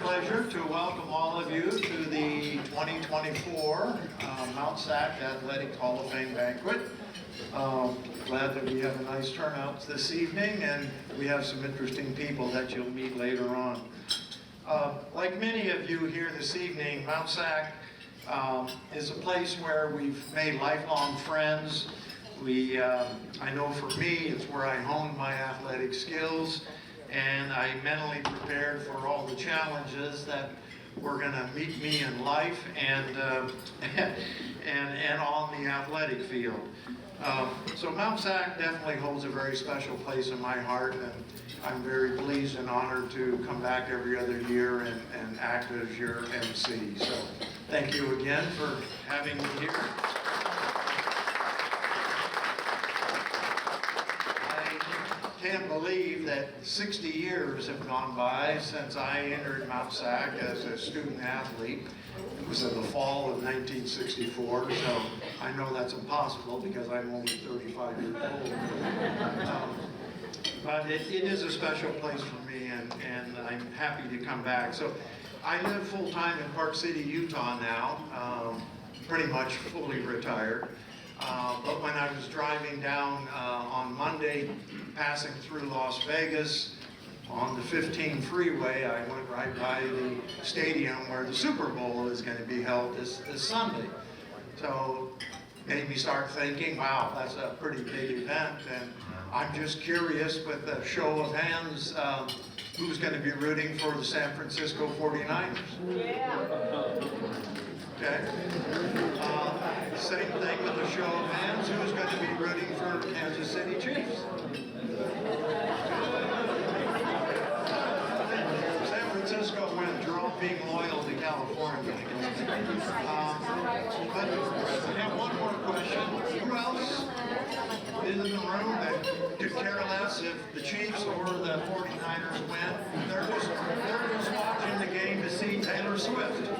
pleasure to welcome all of you to the 2024 Mount SAC Athletic Hall of Fame Banquet. Glad that we have a nice turnout this evening, and we have some interesting people that you'll meet later on. Like many of you here this evening, Mount SAC is a place where we've made lifelong friends. I know for me, it's where I honed my athletic skills, and I mentally prepared for all the challenges that were going to meet me in life and on the athletic field. So Mount SAC definitely holds a very special place in my heart, and I'm very pleased and honored to come back every other year and act as your MC. So thank you again for having me here. I can't believe that 60 years have gone by since I entered Mount SAC as a student athlete. It was in the fall of 1964, so I know that's impossible because I'm only 35 years old. But it is a special place for me, and I'm happy to come back. So I live full-time in Park City, Utah now, pretty much fully retired. But when I was driving down on Monday, passing through Las Vegas on the 15 freeway, I went right by the stadium where the Super Bowl is going to be held this Sunday. So made me start thinking, wow, that's a pretty big event, and I'm just curious, with a show of hands, who's going to be rooting for the San Francisco 49ers? Yeah. Okay. Same thing with a show of hands, who's going to be rooting for Kansas City Chiefs? San Francisco went, being loyal to California. But I have one more question. Who else is in the room that could care less if the Chiefs or the 49ers win? They're just watching the game to see Taylor Swift.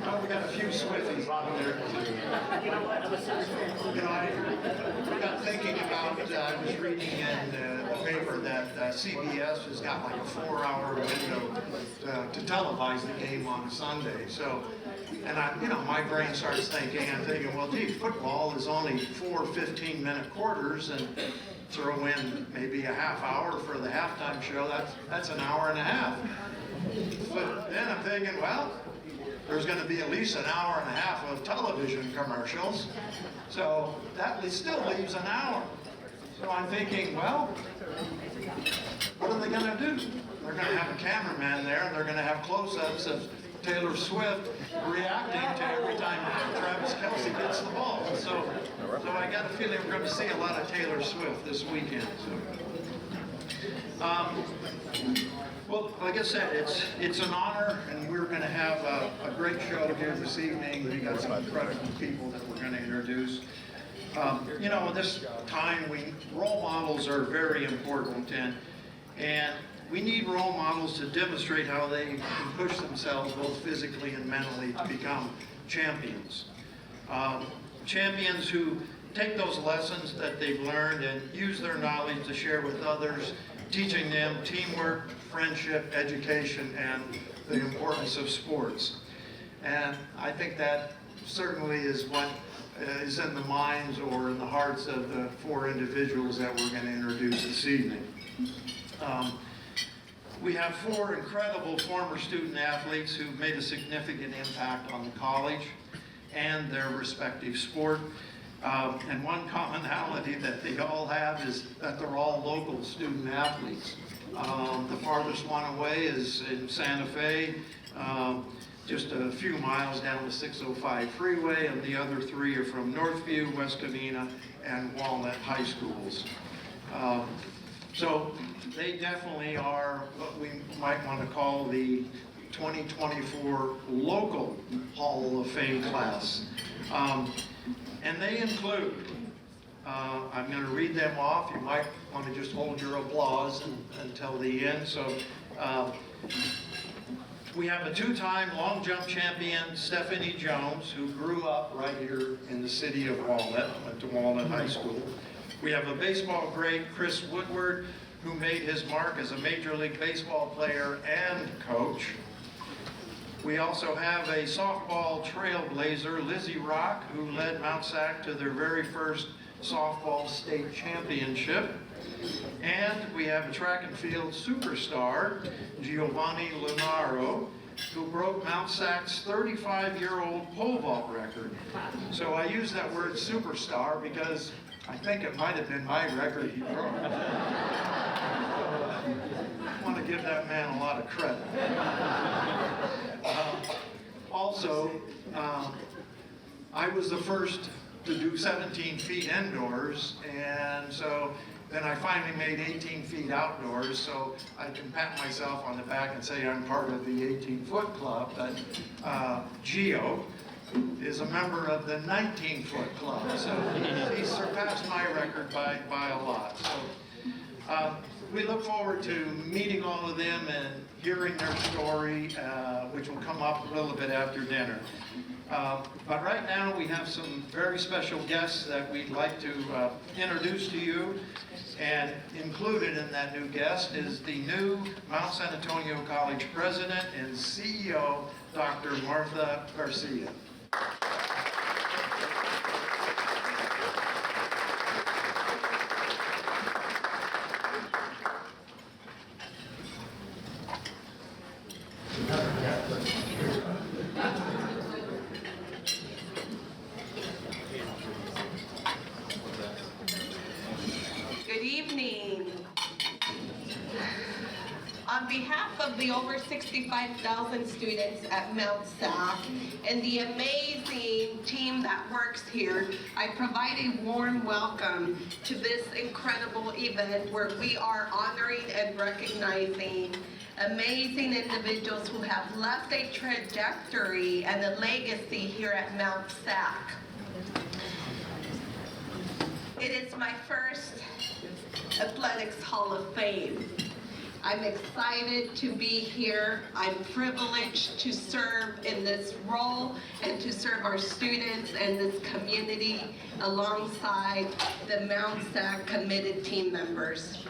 Oh, we got a few Swifties out there. I got thinking about, I was reading in the paper that CBS has got like a 4-hour window to televise the game on Sunday. So, and my brain starts thinking, well, gee, football is only 4 15-minute quarters, and throw in maybe a half hour for the halftime show, that's an hour and a half. But then I'm thinking, well, there's going to be at least an hour and a half of television commercials, so that still leaves an hour. So I'm thinking, well, what are they going to do? They're going to have a cameraman there, and they're going to have close-ups of Taylor Swift reacting to every time Travis Kelce gets the ball. So I got a feeling we're going to see a lot of Taylor Swift this weekend. Well, like I said, it's an honor, and we're going to have a great show here this evening. We got some incredible people that we're going to introduce. At this time, role models are very important, and we need role models to demonstrate how they can push themselves both physically and mentally to become champions. Champions who take those lessons that they've learned and use their knowledge to share with others, teaching them teamwork, friendship, education, and the importance of sports. And I think that certainly is what is in the minds or in the hearts of the 4 individuals that we're going to introduce this evening. We have 4 incredible former student athletes who've made a significant impact on the college and their respective sport. And one commonality that they all have is that they're all local student athletes. The farthest one away is in Santa Fe, just a few miles down the 605 freeway, and the other 3 are from Northview, West Covina, and Walnut High Schools. So they definitely are what we might want to call the 2024 local Hall of Fame class. And they include, I'm going to read them off. You might want to just hold your applause until the end. So we have a 2-time long jump champion, Stephanie Jones, who grew up right here in the city of Walnut, went to Walnut High School. We have a baseball great, Chris Woodward, who made his mark as a Major League Baseball player and coach. We also have a softball trailblazer, Lizzie Rock, who led Mount SAC to their very first softball state championship. And we have a track and field superstar, Giovanni Lunaro, who broke Mount SAC's 35-year-old pole vault record. So I use that word superstar because I think it might have been my record he broke. I want to give that man a lot of credit. I was the first to do 17 feet indoors, and so then I finally made 18 feet outdoors, so I can pat myself on the back and say I'm part of the 18-foot club, but Gio is a member of the 19-foot club, so he surpassed my record by a lot. So we look forward to meeting all of them and hearing their story, which will come up a little bit after dinner. But right now we have some very special guests that we'd like to introduce to you. And included in that new guest is the new Mount San Antonio College President and CEO, Dr. Martha Garcia. Good evening. On behalf of the over 65,000 students at Mount SAC and the amazing team that works here, I provide a warm welcome to this incredible event where we are honoring and recognizing amazing individuals who have left a trajectory and a legacy here at Mount SAC. It is my first Athletics Hall of Fame. I'm excited to be here. I'm privileged to serve in this role and to serve our students and this community alongside the Mount SAC committed team members.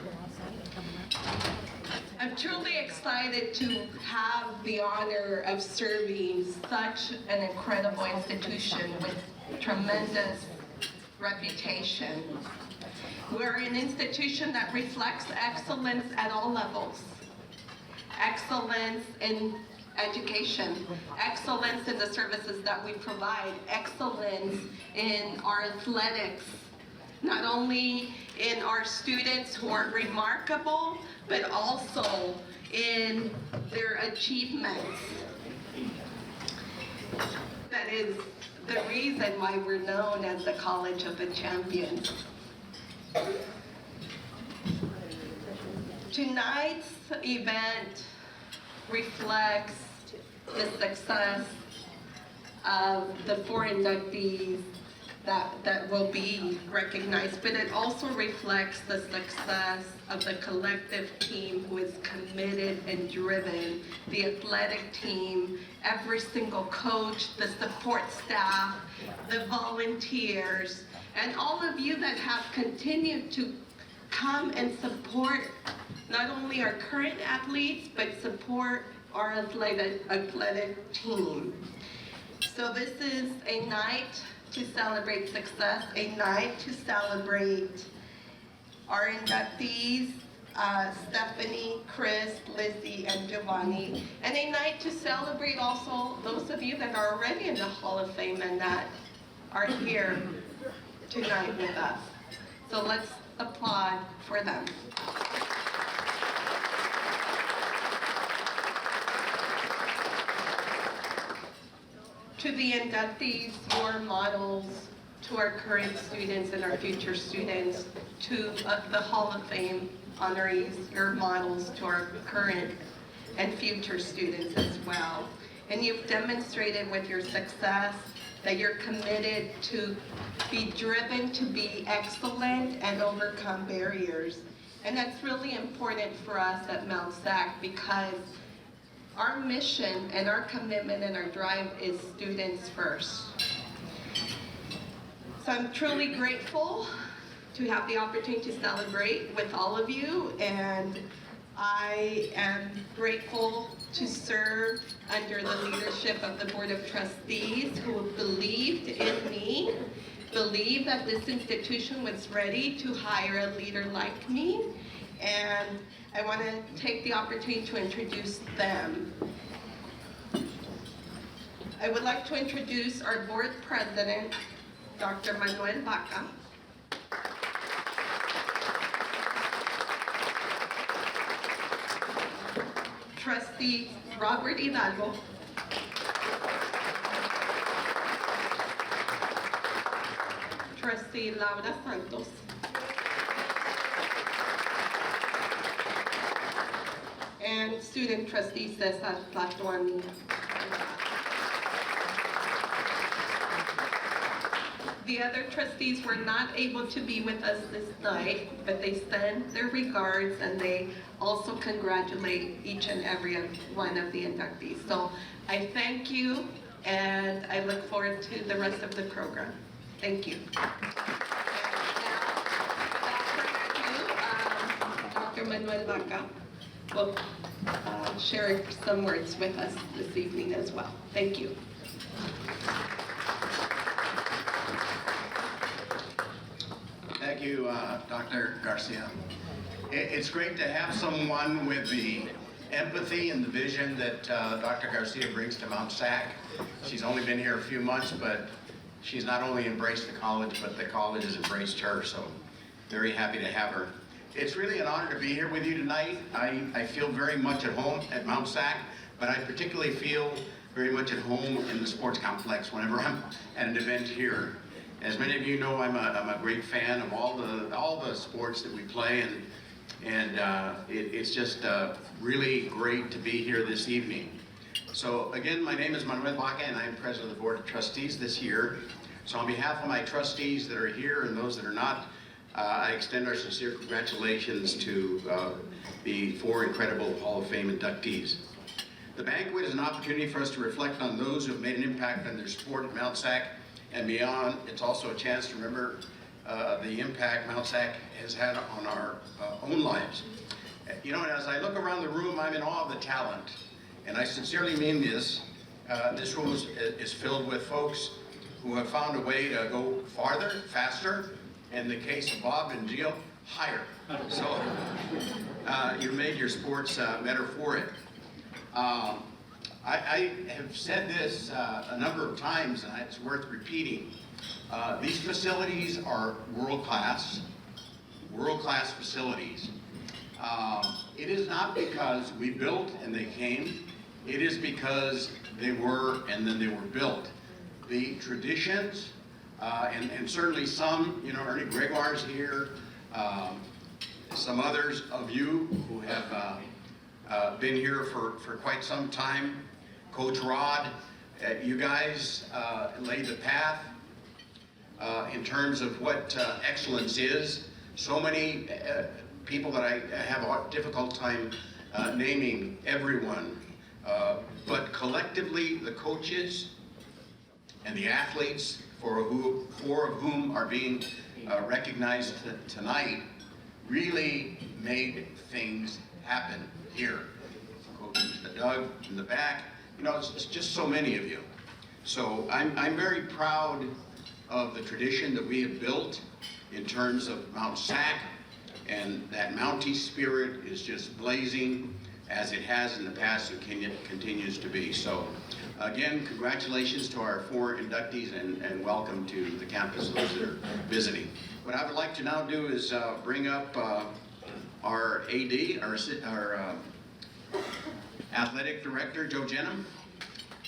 I'm truly excited to have the honor of serving such an incredible institution with tremendous reputation. We're an institution that reflects excellence at all levels. Excellence in education, excellence in the services that we provide, excellence in our athletics, not only in our students who are remarkable, but also in their achievements. That is the reason why we're known as the College of the Champions. Tonight's event reflects the success of the 4 inductees that will be recognized, but it also reflects the success of the collective team who is committed and driven, the athletic team, every single coach, the support staff, the volunteers, and all of you that have continued to come and support not only our current athletes, but support our athletic team. So this is a night to celebrate success, a night to celebrate our inductees, Stephanie, Chris, Lizzie, and Giovanni, and a night to celebrate also those of you that are already in the Hall of Fame and that are here tonight with us. So let's applaud for them. To the inductees, your models, to our current students and our future students, to the Hall of Fame honorees, your models to our current and future students as well. And you've demonstrated with your success that you're committed to be driven to be excellent and overcome barriers. And that's really important for us at Mount SAC because our mission and our commitment and our drive is students first. So I'm truly grateful to have the opportunity to celebrate with all of you, and I am grateful to serve under the leadership of the Board of Trustees who believed in me, believed that this institution was ready to hire a leader like me, and I want to take the opportunity to introduce them. I would like to introduce our board president, Dr. Manuel Baca. Trustee Robert Hidalgo. Trustee Laura Santos. And student trustee Cesar Tlatuani. The other trustees were not able to be with us this night, but they send their regards and they also congratulate each and every one of the inductees. So I thank you and I look forward to the rest of the program. Thank you. And now, without further ado, Dr. Manuel Baca will share some words with us this evening as well. Thank you. Thank you, Dr. Garcia. It's great to have someone with the empathy and the vision that Dr. Garcia brings to Mount SAC. She's only been here a few months, but she's not only embraced the college, but the college has embraced her, so very happy to have her. It's really an honor to be here with you tonight. I feel very much at home at Mount SAC, but I particularly feel very much at home in the sports complex whenever I'm at an event here. As many of you know, I'm a great fan of all the sports that we play, and it's just really great to be here this evening. So again, my name is Manuel Baca, and I'm president of the Board of Trustees this year. So on behalf of my trustees that are here and those that are not, I extend our sincere congratulations to the 4 incredible Hall of Fame inductees. The banquet is an opportunity for us to reflect on those who have made an impact on their sport at Mount SAC and beyond. It's also a chance to remember the impact Mount SAC has had on our own lives. You know, as I look around the room, I'm in awe of the talent, and I sincerely mean this. This room is filled with folks who have found a way to go farther, faster, in the case of Bob and Gio, higher. So you made your sports better for it. I have said this a number of times, and it's worth repeating. These facilities are world-class facilities. It is not because we built and they came. It is because they were and then they were built. The traditions, and certainly some, you know, Ernie Gregoire's here, some others of you who have been here for quite some time. Coach Rod, you guys laid the path in terms of what excellence is. So many people that I have a difficult time naming everyone, but collectively the coaches and the athletes, four of whom are being recognized tonight, really made things happen here. Coach Doug in the back, you know, it's just so many of you. So I'm very proud of the tradition that we have built in terms of Mount SAC, and that Mountie spirit is just blazing as it has in the past and continues to be. So again, congratulations to our 4 inductees and welcome to the campus, those that are visiting. What I would like to now do is bring up our AD, our athletic director, Joe Jenham,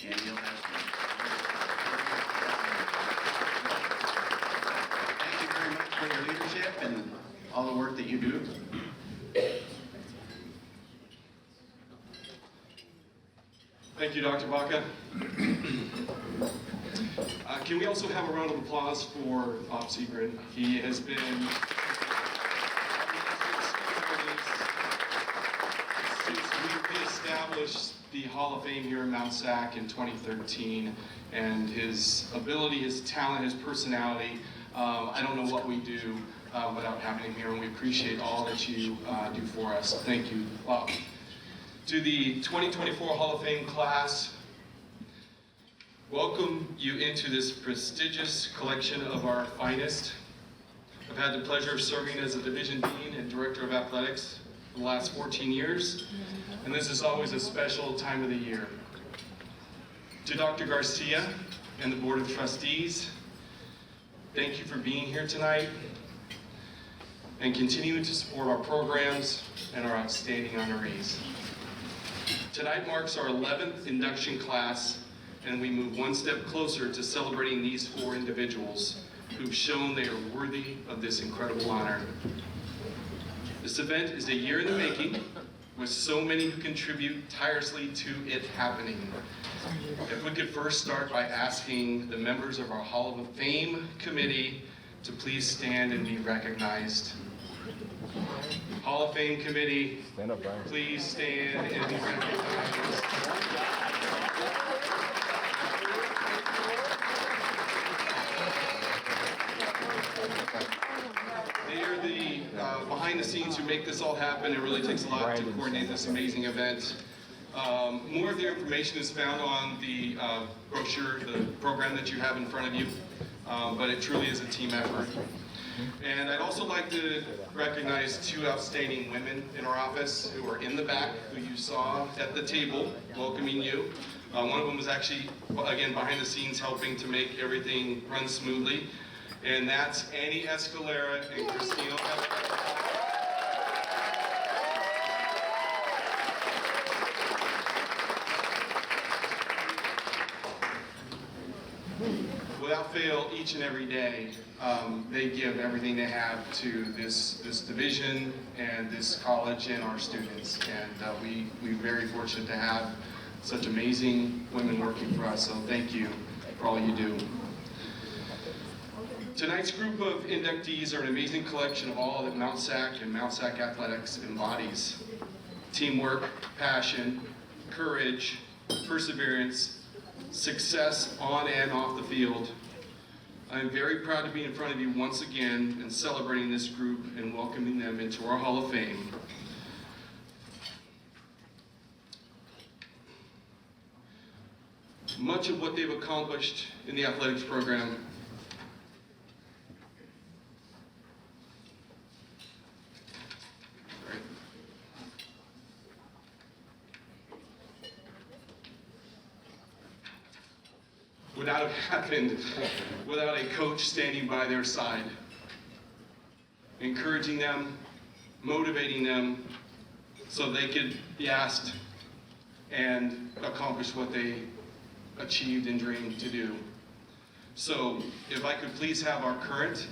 and he'll have some. Thank you very much for your leadership and all the work that you do. Thank you, Dr. Baca. Can we also have a round of applause for Bob Seagren? He has been since we reestablished the Hall of Fame here in Mount SAC in 2013, and his ability, his talent, his personality, I don't know what we do without having him here, and we appreciate all that you do for us. Thank you, Bob. To the 2024 Hall of Fame class, welcome you into this prestigious collection of our finest. I've had the pleasure of serving as a Division Dean and Director of Athletics for the last 14 years, and this is always a special time of the year. To Dr. Garcia and the Board of Trustees, thank you for being here tonight and continuing to support our programs and our outstanding honorees. Tonight marks our 11th induction class, and we move one step closer to celebrating these 4 individuals who've shown they are worthy of this incredible honor. This event is a year in the making, with so many who contribute tirelessly to it happening. If we could first start by asking the members of our Hall of Fame committee to please stand and be recognized. Hall of Fame committee, please stand and be recognized. They are the behind the scenes who make this all happen. It really takes a lot to coordinate this amazing event. More of the information is found on the brochure, the program that you have in front of you, but it truly is a team effort. And I'd also like to recognize 2 outstanding women in our office who are in the back, who you saw at the table welcoming you. One of them was actually, again, behind the scenes helping to make everything run smoothly. And that's Annie Escalera and Christina. Without fail, each and every day, they give everything they have to this division and this college and our students. And we're very fortunate to have such amazing women working for us. So thank you for all you do. Tonight's group of inductees are an amazing collection of all that Mount SAC and Mount SAC Athletics embodies. Teamwork, passion, courage, perseverance, success on and off the field. I'm very proud to be in front of you once again and celebrating this group and welcoming them into our Hall of Fame. Much of what they've accomplished in the athletics program would not have happened without a coach standing by their side, encouraging them, motivating them so they could be asked and accomplish what they achieved and dreamed to do. So if I could please have our current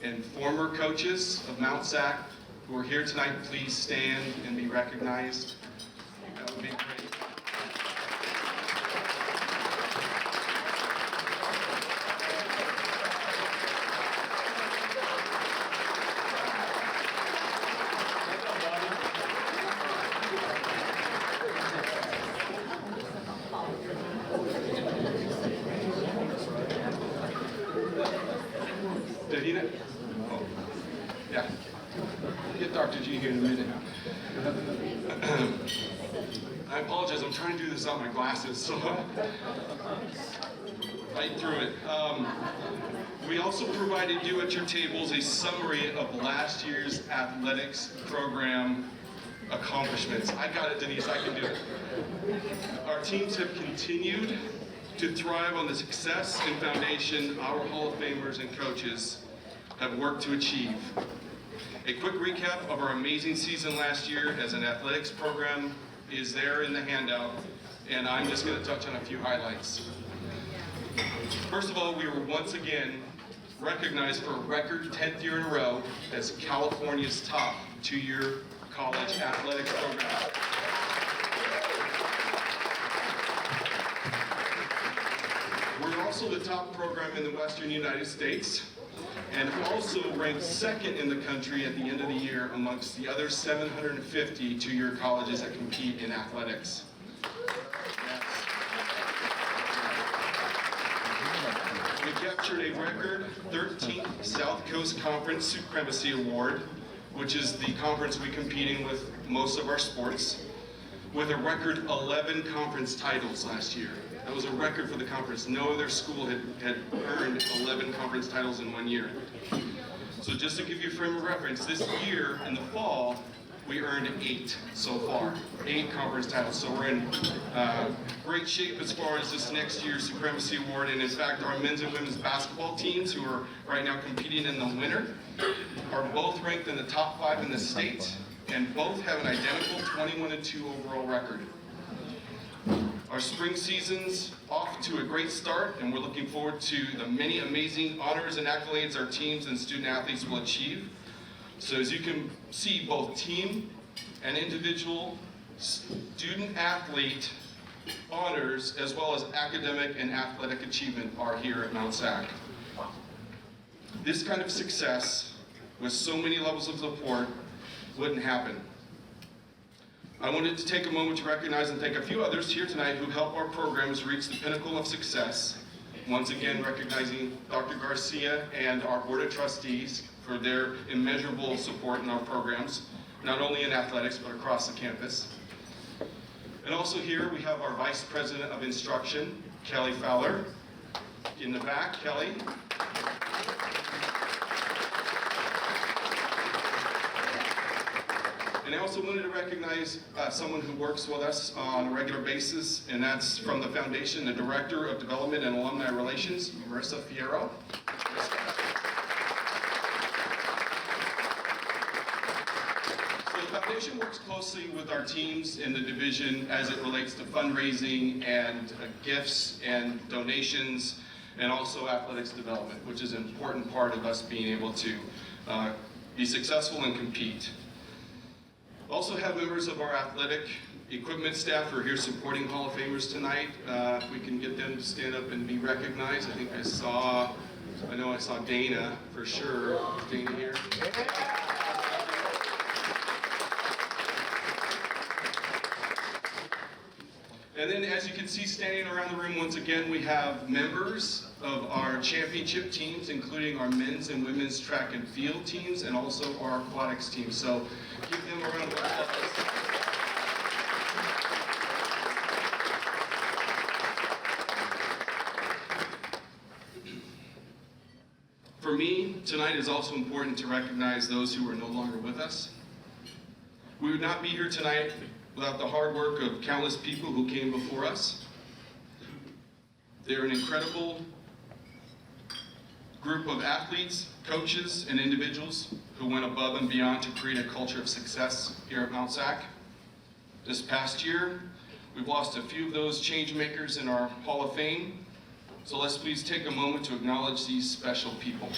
and former coaches of Mount SAC who are here tonight, please stand and be recognized. That would be great. Did he? Oh, yeah. Get Dr. G here in a minute. I apologize, I'm trying to do this without my glasses, so right through it. We also provided you at your tables a summary of last year's athletics program accomplishments. I got it, Denise, I can do it. Our teams have continued to thrive on the success and foundation our Hall of Famers and coaches have worked to achieve. A quick recap of our amazing season last year as an athletics program is there in the handout, and I'm just going to touch on a few highlights. First of all, we were once again recognized for a record 10th year in a row as California's top 2-year college athletics program. We're also the top program in the Western United States, and also ranked 2nd in the country at the end of the year amongst the other 750 2-year colleges that compete in athletics. Yes. captured a record 13th South Coast Conference Supremacy Award, which is the conference we compete in with most of our sports, with a record 11 conference titles last year. That was a record for the conference. No other school had earned 11 conference titles in 1 year. So just to give you a frame of reference, this year in the fall, we earned 8 so far, 8 conference titles. So we're in great shape as far as this next year's Supremacy Award. And in fact, our men's and women's basketball teams, who are right now competing in the winter, are both ranked in the top 5 in the state, and both have an identical 21-2 overall record. Our spring season's off to a great start, and we're looking forward to the many amazing honors and accolades our teams and student athletes will achieve. So as you can see, both team and individual student athlete honors, as well as academic and athletic achievement, are here at Mount SAC. This kind of success, with so many levels of support, wouldn't happen. I wanted to take a moment to recognize and thank a few others here tonight who help our programs reach the pinnacle of success. Once again, recognizing Dr. Garcia and our Board of Trustees for their immeasurable support in our programs, not only in athletics, but across the campus. And also here we have our Vice President of Instruction, Kelly Fowler. In the back, Kelly. And I also wanted to recognize someone who works with us on a regular basis, and that's from the Foundation, the Director of Development and Alumni Relations, Marissa Fierro. So the Foundation works closely with our teams in the division as it relates to fundraising and gifts and donations, and also athletics development, which is an important part of us being able to be successful and compete. Also have members of our athletic equipment staff who are here supporting Hall of Famers tonight. If we can get them to stand up and be recognized. I know I saw Dana for sure. Is Dana here? And then as you can see standing around the room, once again, we have members of our championship teams, including our men's and women's track and field teams, and also our aquatics team. So give them a round of applause. For me, tonight is also important to recognize those who are no longer with us. We would not be here tonight without the hard work of countless people who came before us. They're an incredible group of athletes, coaches, and individuals who went above and beyond to create a culture of success here at Mount SAC. This past year, we've lost a few of those change makers in our Hall of Fame, so let's please take a moment to acknowledge these special people.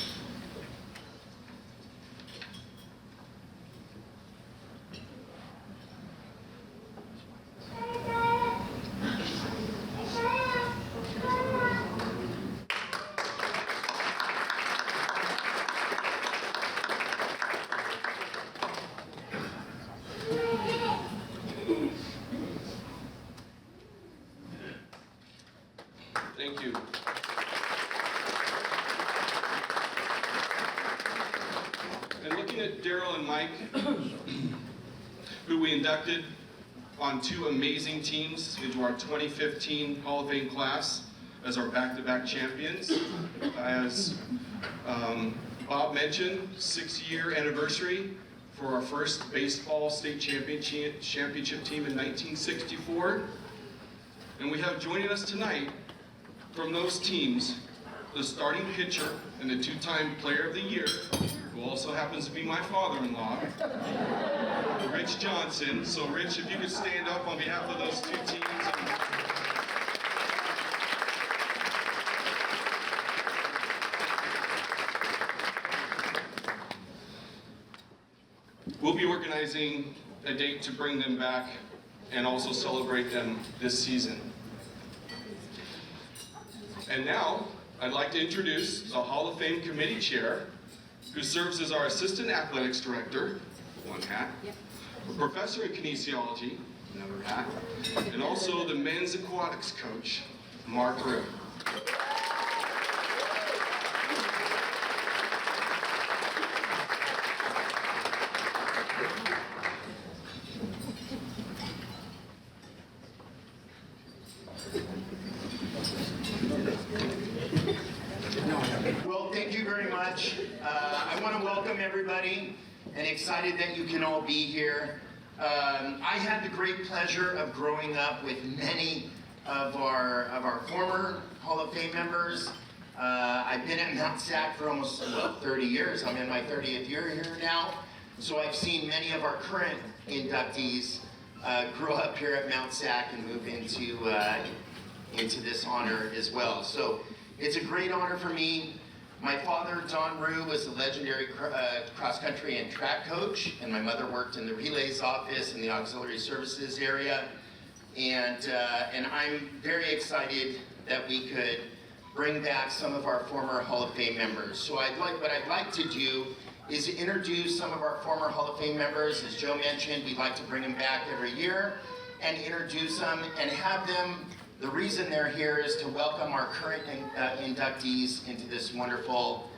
Thank you. And looking at Daryl and Mike, who we inducted on 2 amazing teams into our 2015 Hall of Fame class as our back-to-back champions. As Bob mentioned, 6-year anniversary for our first baseball state championship team in 1964. And we have joining us tonight from those teams, the starting pitcher and the 2-time Player of the Year, who also happens to be my father-in-law, Rich Johnson. So Rich, if you could stand up on behalf of those 2 teams. We'll be organizing a date to bring them back and also celebrate them this season. And now, I'd like to introduce the Hall of Fame Committee Chair, who serves as our Assistant Athletics Director, 1 hat, a Professor in Kinesiology, another hat, and also the Men's Aquatics Coach, Mark Rue. much. I want to welcome everybody and excited that you can all be here. I had the great pleasure of growing up with many of our former Hall of Fame members. I've been at Mount SAC for almost 30 years. I'm in my 30th year here now. So I've seen many of our current inductees grow up here at Mount SAC and move into this honor as well. So it's a great honor for me. My father, Don Rue, was a legendary cross-country and track coach, and my mother worked in the relays office in the auxiliary services area. And I'm very excited that we could bring back some of our former Hall of Fame members. So what I'd like to do is introduce some of our former Hall of Fame members. As Joe mentioned, we'd like to bring them back every year and introduce them and have them. The reason they're here is to welcome our current inductees into this wonderful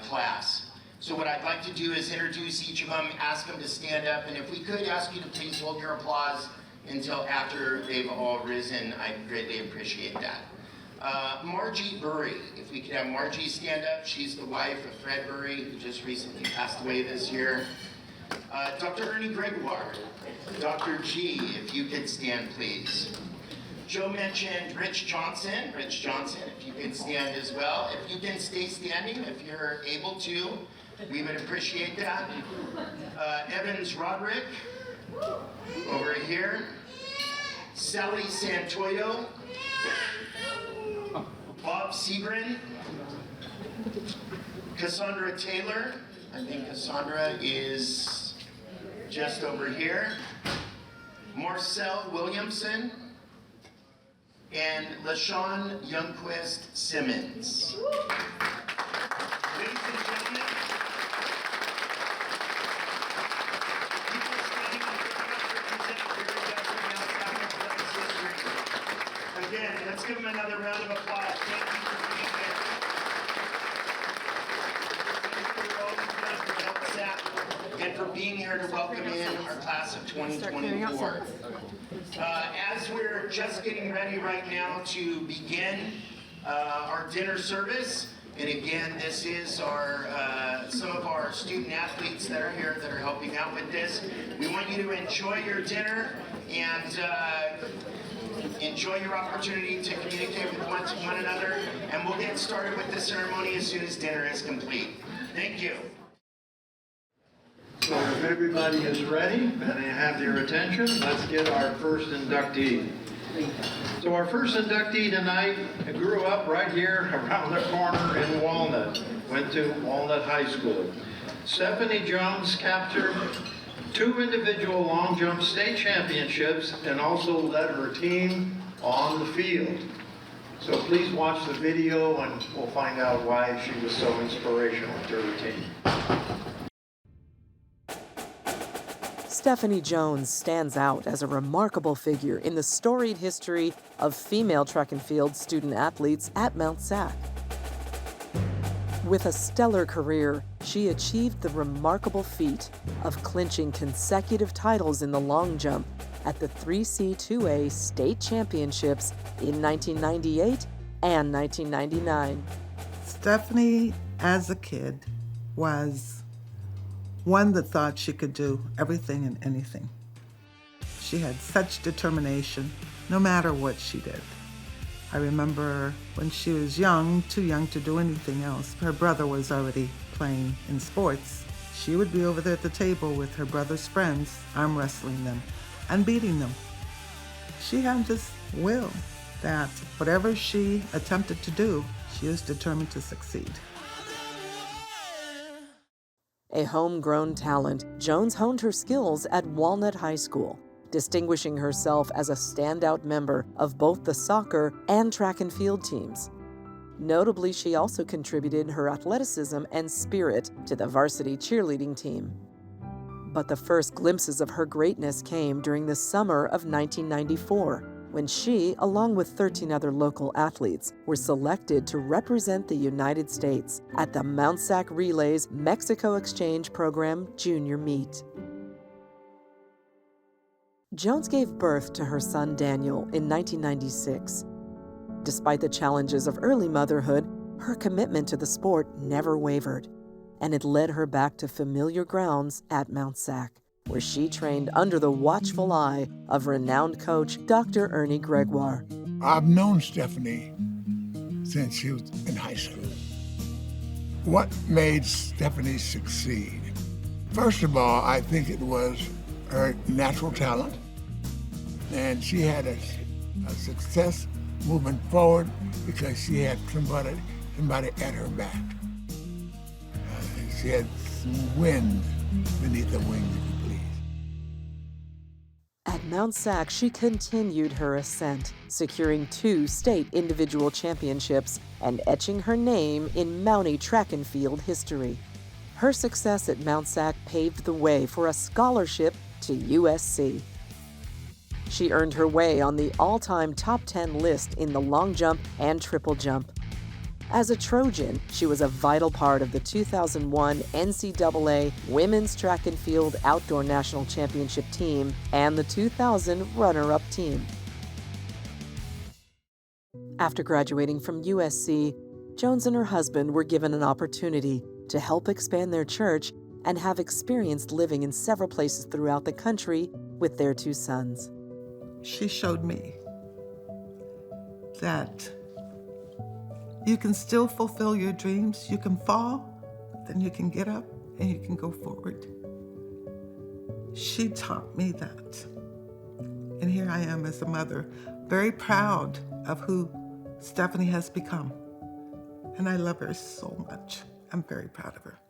class. So what I'd like to do is introduce each of them, ask them to stand up, and if we could ask you to please hold your applause until after they've all risen, I'd greatly appreciate that. Margie Burry, if we could have Margie stand up. She's the wife of Fred Burry, who just recently passed away this year. Dr. Ernie Gregoire. Dr. G, if you could stand, please. Joe mentioned Rich Johnson. Rich Johnson, if you can stand as well. If you can stay standing, if you're able to, we would appreciate that. Evans Roderick, over here. Sally Santoyo. Bob Sebrin. Cassandra Taylor. I think Cassandra is just over here. Marcel Williamson. And LaShawn Youngquist Simmons. Ladies and gentlemen, people standing and represent very best Mount SAC athletics history. Again, let's give them another round of applause. Thank you for being here. Thank you for all you've done for Mount SAC and for being here to welcome in our class of 2024. As we're just getting ready right now to begin our dinner service, and again, this is our some of our student athletes that are here that are helping out with this. We want you to enjoy your dinner and enjoy your opportunity to communicate with one another, and we'll get started with the ceremony as soon as dinner is complete. Thank you. So if everybody is ready and they have their attention, let's get our first inductee. So our first inductee tonight grew up right here around the corner in Walnut, went to Walnut High School. Stephanie Jones captured 2 individual long jump state championships and also led her team on the field. So please watch the video and we'll find out why she was so inspirational to her team. Stephanie Jones stands out as a remarkable figure in the storied history of female track and field student athletes at Mount SAC. With a stellar career, she achieved the remarkable feat of clinching consecutive titles in the long jump at the 3C2A state championships in 1998 and 1999. Stephanie, as a kid, was one that thought she could do everything and anything. She had such determination, no matter what she did. I remember when she was young, too young to do anything else. Her brother was already playing in sports. She would be over there at the table with her brother's friends, arm wrestling them and beating them. She had this will that whatever she attempted to do, she was determined to succeed. A homegrown talent, Jones honed her skills at Walnut High School, distinguishing herself as a standout member of both the soccer and track and field teams. Notably, she also contributed her athleticism and spirit to the varsity cheerleading team. But the first glimpses of her greatness came during the summer of 1994, when she, along with 13 other local athletes, were selected to represent the United States at the Mount SAC Relays Mexico Exchange Program Junior Meet. Jones gave birth to her son Daniel in 1996. Despite the challenges of early motherhood, Her commitment to the sport never wavered, and it led her back to familiar grounds at Mount SAC, where she trained under the watchful eye of renowned coach Dr. Ernie Gregoire. I've known Stephanie since she was in high school. What made Stephanie succeed? First of all, I think it was her natural talent, and she had a success moving forward because she had somebody at her back. She had some wind beneath her wings, if you please. At Mount SAC, she continued her ascent, securing 2 state individual championships and etching her name in Mountie track and field history. Her success at Mount SAC paved the way for a scholarship to USC. She earned her way on the all-time top 10 list in the long jump and triple jump. As a Trojan, she was a vital part of the 2001 NCAA Women's Track and Field Outdoor National Championship team and the 2000 runner-up team. After graduating from USC, Jones and her husband were given an opportunity to help expand their church and have experience living in several places throughout the country with their 2 sons. She showed me that you can still fulfill your dreams. You can fall, then you can get up and you can go forward. She taught me that. And here I am as a mother, very proud of who Stephanie has become. And I love her so much. I'm very proud of her.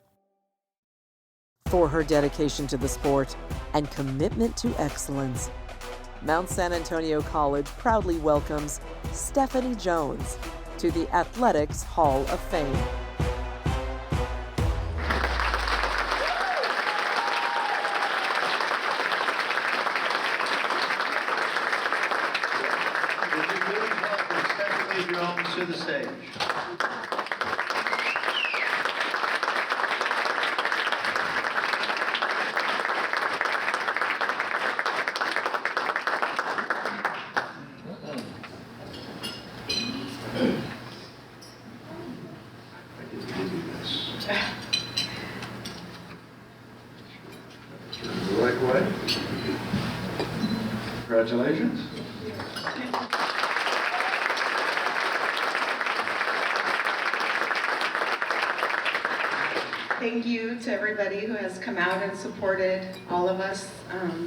For her dedication to the sport and commitment to excellence, Mount San Antonio College proudly welcomes Stephanie Jones to the Athletics Hall of Fame. Would you please welcome Stephanie Jones to the stage? The right way. Congratulations. Thank you to everybody who has come out and supported all of us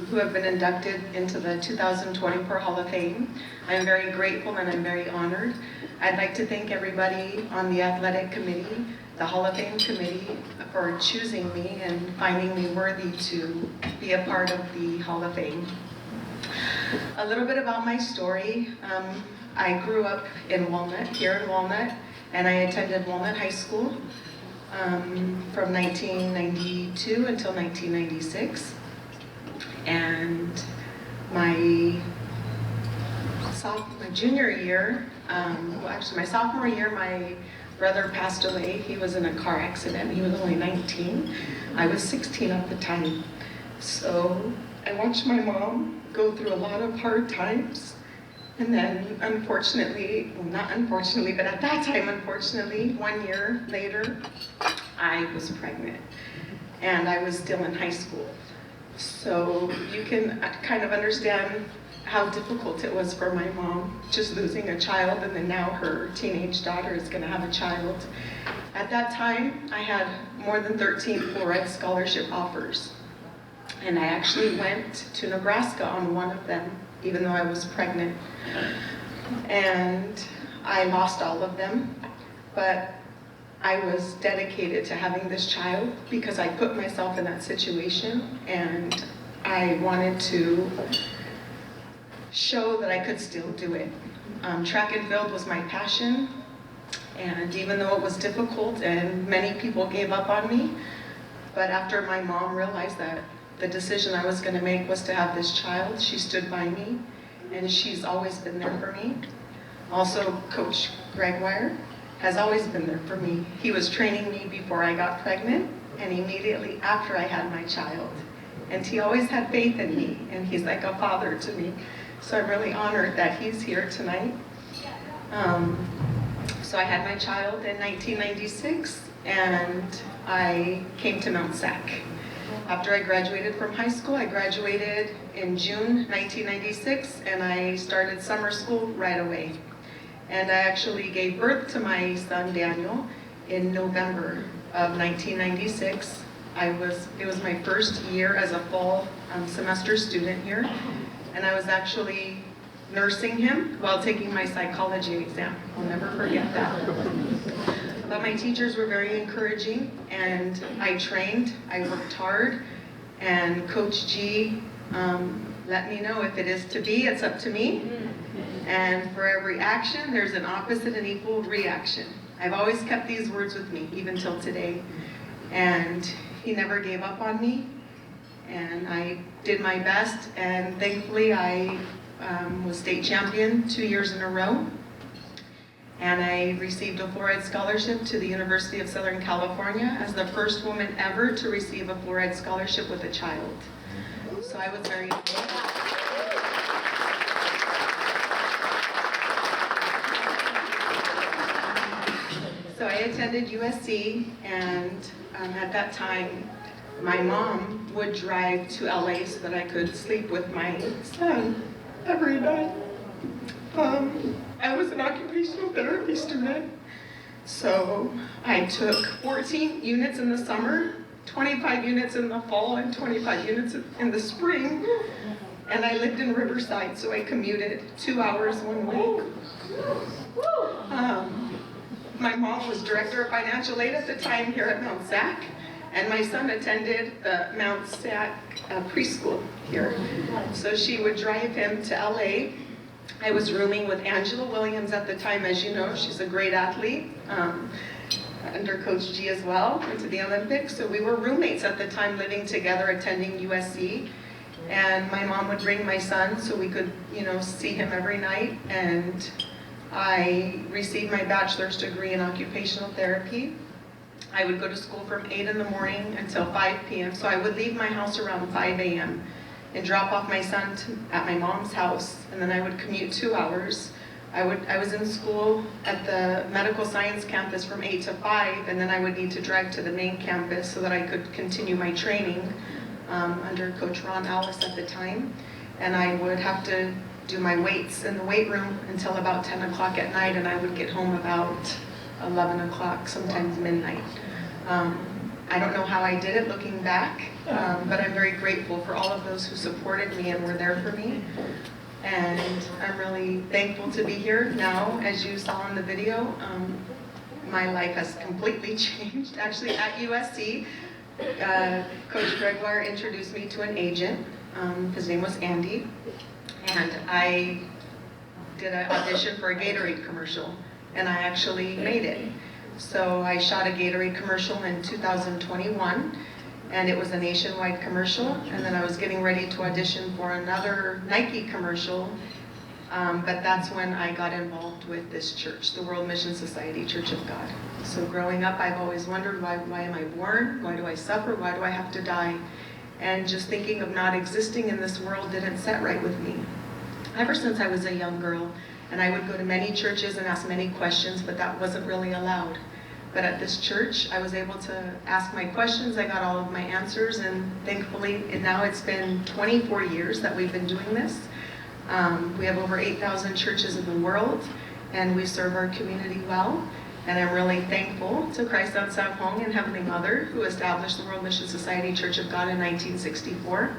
who have been inducted into the 2024 Hall of Fame. I'm very grateful and I'm very honored. I'd like to thank everybody on the athletic committee, the Hall of Fame committee, for choosing me and finding me worthy to be a part of the Hall of Fame. A little bit about my story. I grew up in Walnut, here in Walnut, and I attended Walnut High School from 1992 until 1996. And my junior year, my sophomore year, my brother passed away. He was in a car accident. He was only 19. I was 16 at the time. So I watched my mom go through a lot of hard times. And then unfortunately, not unfortunately, but at that time, unfortunately, 1 year later, I was pregnant. And I was still in high school. So you can kind of understand how difficult it was for my mom, just losing a child, and then now her teenage daughter is gonna have a child. At that time, I had more than 13 full ride scholarship offers. And I actually went to Nebraska on one of them, even though I was pregnant. And I lost all of them, but I was dedicated to having this child because I put myself in that situation and I wanted to show that I could still do it. Track and field was my passion, and even though it was difficult and many people gave up on me, but after my mom realized that the decision I was gonna make was to have this child, she stood by me, and she's always been there for me. Also, Coach Gregoire has always been there for me. He was training me before I got pregnant, and immediately after I had my child. And he always had faith in me, and he's like a father to me. So I'm really honored that he's here tonight. So So I had my child in 1996, and I came to Mount SAC. After I graduated from high school, I graduated in June 1996, and I started summer school right away. And I actually gave birth to my son Daniel in November of 1996. It was my first year as a fall semester student here, and I was actually nursing him while taking my psychology exam. I'll never forget that. But my teachers were very encouraging, and I trained, I worked hard, and Coach G let me know if it is to be, it's up to me. And for every action, there's an opposite and equal reaction. I've always kept these words with me, even till today. And he never gave up on me, and I did my best, and thankfully I was state champion 2 years in a row. And I received a fluoride scholarship to the University of Southern California as the first woman ever to receive a fluoride scholarship with a child. So I was very So I attended USC, and at that time, my mom would drive to LA so that I could sleep with my son every night. I was an occupational therapy student, so I took 14 units in the summer, 25 units in the fall, and 25 units in the spring, and I lived in Riverside, so I commuted 2 hours one week. My mom was director of financial aid at the time here at Mount SAC, and my son attended the Mount SAC preschool here. So she would drive him to LA. I was rooming with Angela Williams at the time, as you know. She's a great athlete, under Coach G as well, went to the Olympics. So we were roommates at the time, living together, attending USC. And my mom would bring my son so we could, see him every night. And I received my bachelor's degree in occupational therapy. I would go to school from 8 in the morning until 5 p.m. So I would leave my house around 5 a.m. and drop off my son at my mom's house, and then I would commute 2 hours. I was in school at the medical science campus from 8 to 5, and then I would need to drive to the main campus so that I could continue my training under Coach Ron Alice at the time. And I would have to do my weights in the weight room until about 10 o'clock at night, and I would get home about 11 o'clock, sometimes midnight. I don't know how I did it looking back, but I'm very grateful for all of those who supported me and were there for me. And I'm really thankful to be here now. As you saw in the video, my life has completely changed. Actually, at USC, Coach Gregoire introduced me to an agent. His name was Andy. And I did an audition for a Gatorade commercial, and I actually made it. So I shot a Gatorade commercial in 2021, and it was a nationwide commercial. And then I was getting ready to audition for another Nike commercial, but that's when I got involved with this church, the World Mission Society Church of God. So growing up, I've always wondered, why am I born? Why do I suffer? Why do I have to die? And just thinking of not existing in this world didn't set right with me. Ever since I was a young girl, and I would go to many churches and ask many questions, but that wasn't really allowed. But at this church, I was able to ask my questions, I got all of my answers, and thankfully, now it's been 24 years that we've been doing this. We have over 8,000 churches in the world, and we serve our community well. And I'm really thankful to Christ on South Hong and Heavenly Mother, who established the World Mission Society Church of God in 1964.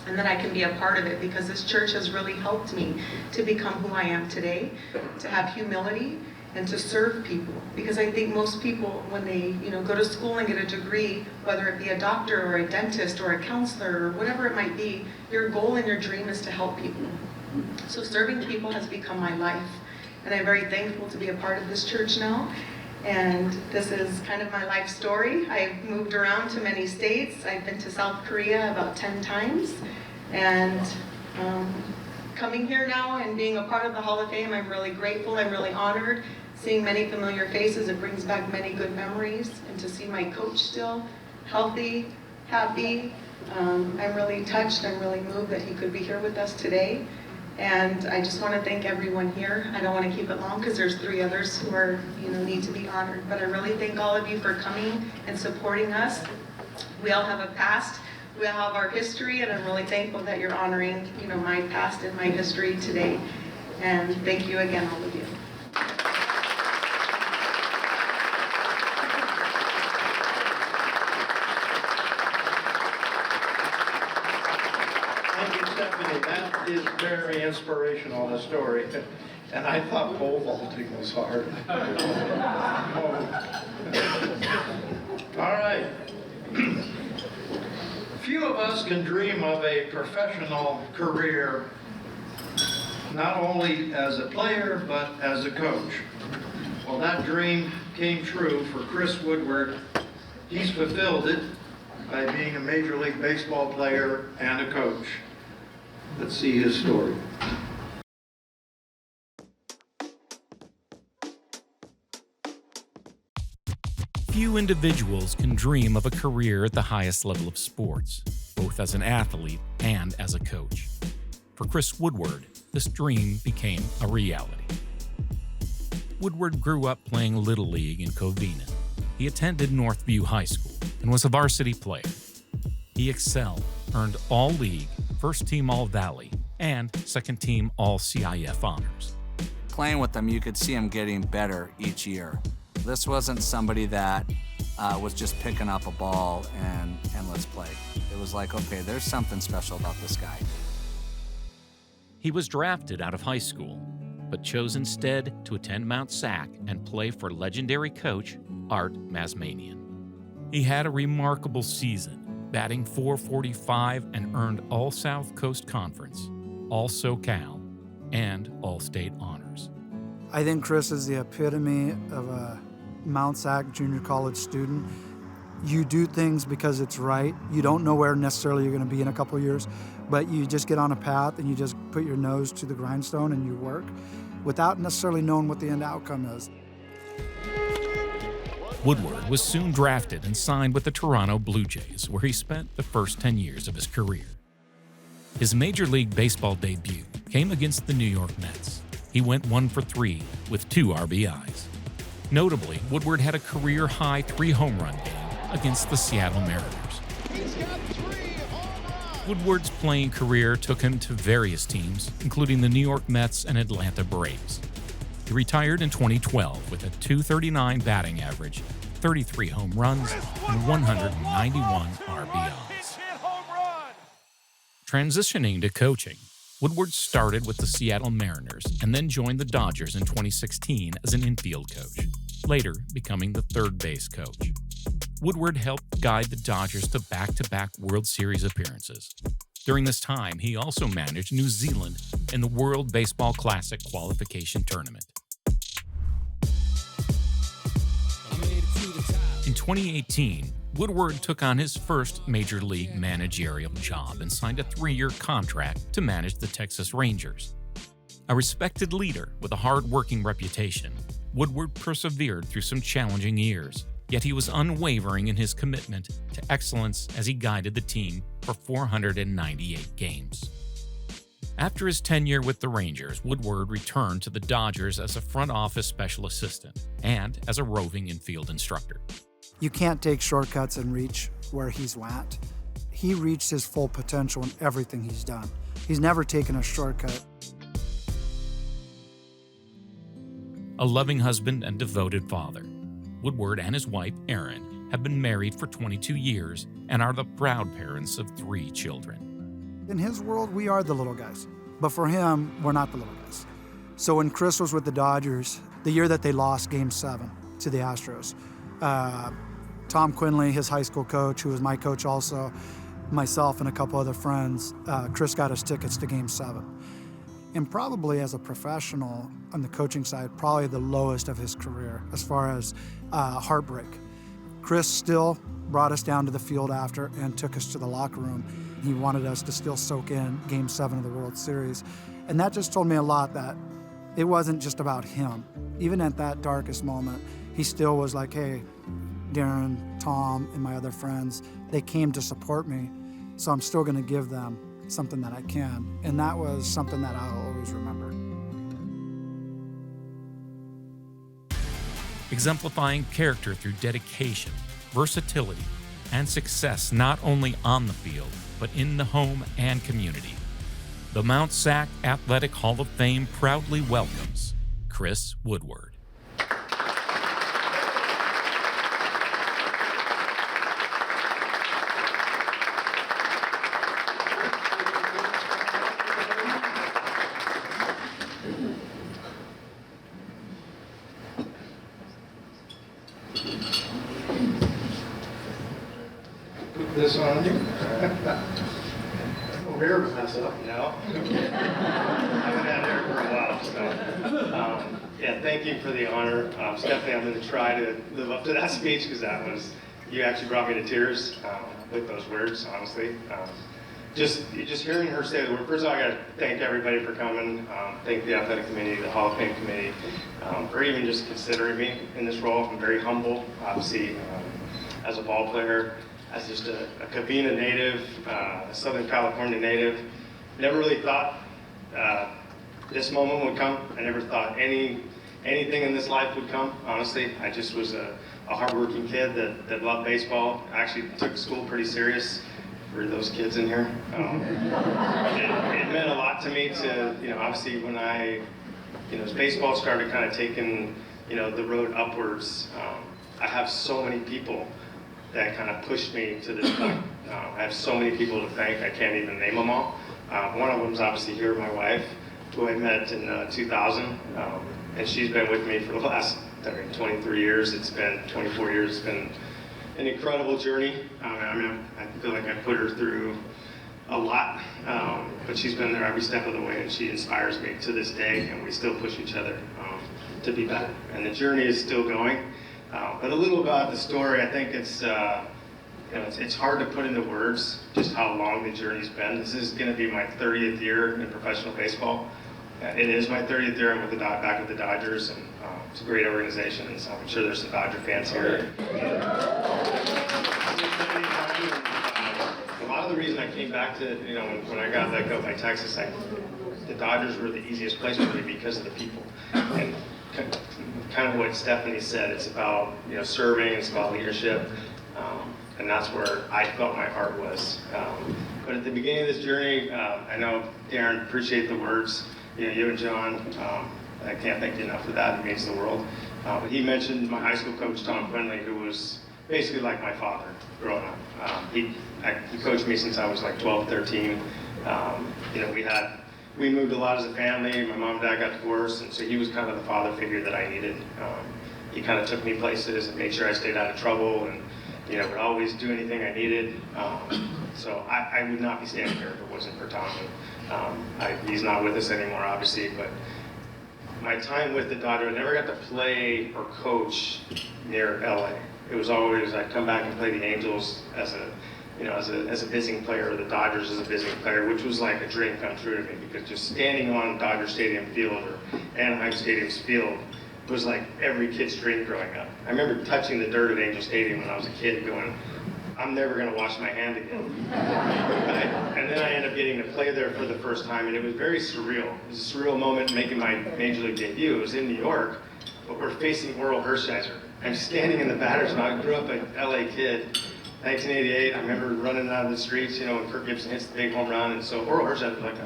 And that I can be a part of it, because this church has really helped me to become who I am today, to have humility and to serve people. Because I think most people, when they go to school and get a degree, whether it be a doctor or a dentist or a counselor or whatever it might be, your goal and your dream is to help people. So serving people has become my life. And I'm very thankful to be a part of this church now. And this is kind of my life story. I've moved around to many states. I've been to South Korea about 10 times. And coming here now and being a part of the Hall of Fame, I'm really grateful, I'm really honored. Seeing many familiar faces, it brings back many good memories. And to see my coach still healthy, happy, I'm really touched, I'm really moved that he could be here with us today. And I just want to thank everyone here. I don't want to keep it long because there's 3 others who are, need to be honored. But I really thank all of you for coming and supporting us. We all have a past. We all have our history, and I'm really thankful that you're honoring, my past and my history today. And thank you again, all of you. Thank you, Stephanie. That is very inspirational, the story. And I thought pole vaulting was hard. All right. Few of us can dream of a professional career, not only as a player, but as a coach. Well, that dream came true for Chris Woodward. He's fulfilled it by being a Major League Baseball player and a coach. Let's see his story. Few individuals can dream of a career at the highest level of sports, both as an athlete and as a coach. For Chris Woodward, this dream became a reality. Woodward grew up playing Little League in Covina. He attended Northview High School and was a varsity player. He excelled, earned All-League, First-Team All-Valley, and Second-Team All-CIF honors. Playing with him, you could see him getting better each year. This wasn't somebody that was just picking up a ball and let's play. It was like, okay, there's something special about this guy. He was drafted out of high school, but chose instead to attend Mount SAC and play for legendary coach Art Mazmanian. He had a remarkable season, batting .445 and earned All-South Coast Conference, All-SoCal, and All-State honors. I think Chris is the epitome of a Mount SAC junior college student. You do things because it's right. You don't know where necessarily you're going to be in a couple of years, but you just get on a path and you just put your nose to the grindstone and you work without necessarily knowing what the end outcome is. Woodward was soon drafted and signed with the Toronto Blue Jays, where he spent the first 10 years of his career. His Major League Baseball debut came against the New York Mets. He went 1 for 3 with 2 RBIs. Notably, Woodward had a career-high 3 home run game against the Seattle Mariners. Woodward's playing career took him to various teams, including the New York Mets and Atlanta Braves. He retired in 2012 with a .239 batting average, 33 home runs, and 191 RBIs. Transitioning to coaching, Woodward started with the Seattle Mariners and then joined the Dodgers in 2016 as an infield coach, later becoming the third base coach. Woodward helped guide the Dodgers to back-to-back World Series appearances. During this time, he also managed New Zealand in the World Baseball Classic qualification tournament. In 2018, Woodward took on his first Major League managerial job and signed a 3-year contract to manage the Texas Rangers. A respected leader with a hard-working reputation, Woodward persevered through some challenging years, yet he was unwavering in his commitment to excellence as he guided the team for 498 games. After his tenure with the Rangers, Woodward returned to the Dodgers as a front office special assistant and as a roving infield instructor. You can't take shortcuts and reach where he's at. He reached his full potential in everything he's done. He's never taken a shortcut. A loving husband and devoted father, Woodward and his wife, Erin, have been married for 22 years and are the proud parents of 3 children. In his world, we are the little guys. But for him, we're not the little guys. So when Chris was with the Dodgers, the year that they lost Game 7 to the Astros, Tom Quinley, his high school coach, who was my coach also, myself and a couple other friends, Chris got us tickets to Game 7. And probably as a professional on the coaching side, probably the lowest of his career as far as heartbreak. Chris still brought us down to the field after and took us to the locker room. He wanted us to still soak in Game 7 of the World Series. And that just told me a lot that it wasn't just about him. Even at that darkest moment, he still was like, hey, Darren, Tom, and my other friends, they came to support me, so I'm still gonna give them something that I can. And that was something that I'll always remember. Exemplifying character through dedication, versatility, and success not only on the field, but in the home and community. The Mount SAC Athletic Hall of Fame proudly welcomes Chris Woodward. This on? Over here to mess up, you know? I haven't had hair for a while, so. Yeah, thank you for the honor. Stephanie, I'm going to try to live up to that speech because you actually brought me to tears with those words, honestly. Just hearing her say the word. First of all, I got to thank everybody for coming. Thank the athletic committee, the Hall of Fame committee, for even just considering me in this role. I'm very humble, obviously, as a ball player, as just a Covina native, a Southern California native. Never really thought this moment would come. I never thought anything in this life would come, honestly. I just was a hardworking kid that loved baseball. I actually took school pretty serious for those kids in here. It meant a lot to me to, obviously when as baseball started kind of taking, the road upwards, I have so many people that kind of pushed me to this point. I have so many people to thank, I can't even name them all. One of them is obviously here, my wife, who I met in 2000, and she's been with me for the last 23 years. It's been 24 years. It's been an incredible journey. I feel like I put her through a lot, but she's been there every step of the way, and she inspires me to this day, and we still push each other to be better. And the journey is still going. But a little about the story, I think it's hard to put into words just how long the journey's been. This is going to be my 30th year in professional baseball. It is my 30th year. I'm back with the Dodgers, and it's a great organization, and so I'm sure there's some Dodger fans here. A lot of the reason I came back to, when I got let go by Texas, the Dodgers were the easiest place for me because of the people. And kind of what Stephanie said, it's about serving, it's about leadership, and that's where I felt my heart was. But at the beginning of this journey, I know Darren, appreciate the words. You and John, I can't thank you enough for that. It means the world. But he mentioned my high school coach, Tom Quinley, who was basically like my father growing up. He coached me since I was like 12, 13. We moved a lot as a family. My mom and dad got divorced, and so he was kind of the father figure that I needed. He kind of took me places and made sure I stayed out of trouble, and would always do anything I needed. So I would not be standing here if it wasn't for Tom. He's not with us anymore, obviously, but my time with the Dodgers, I never got to play or coach near LA. It was always I'd come back and play the Angels as a visiting player, or the Dodgers as a visiting player, which was like a dream come true to me, because just standing on Dodger Stadium field or Anaheim Stadium's field was like every kid's dream growing up. I remember touching the dirt at Angel Stadium when I was a kid going, I'm never going to wash my hand again. And then I ended up getting to play there for the first time, and it was very surreal. It was a surreal moment making my major league debut. It was in New York, but we're facing Oral Hershiser. I'm standing in the batter's box. I grew up an LA kid. 1988, I remember running out of the streets, when Kirk Gibson hits the big home run, and so Oral Hershiser was like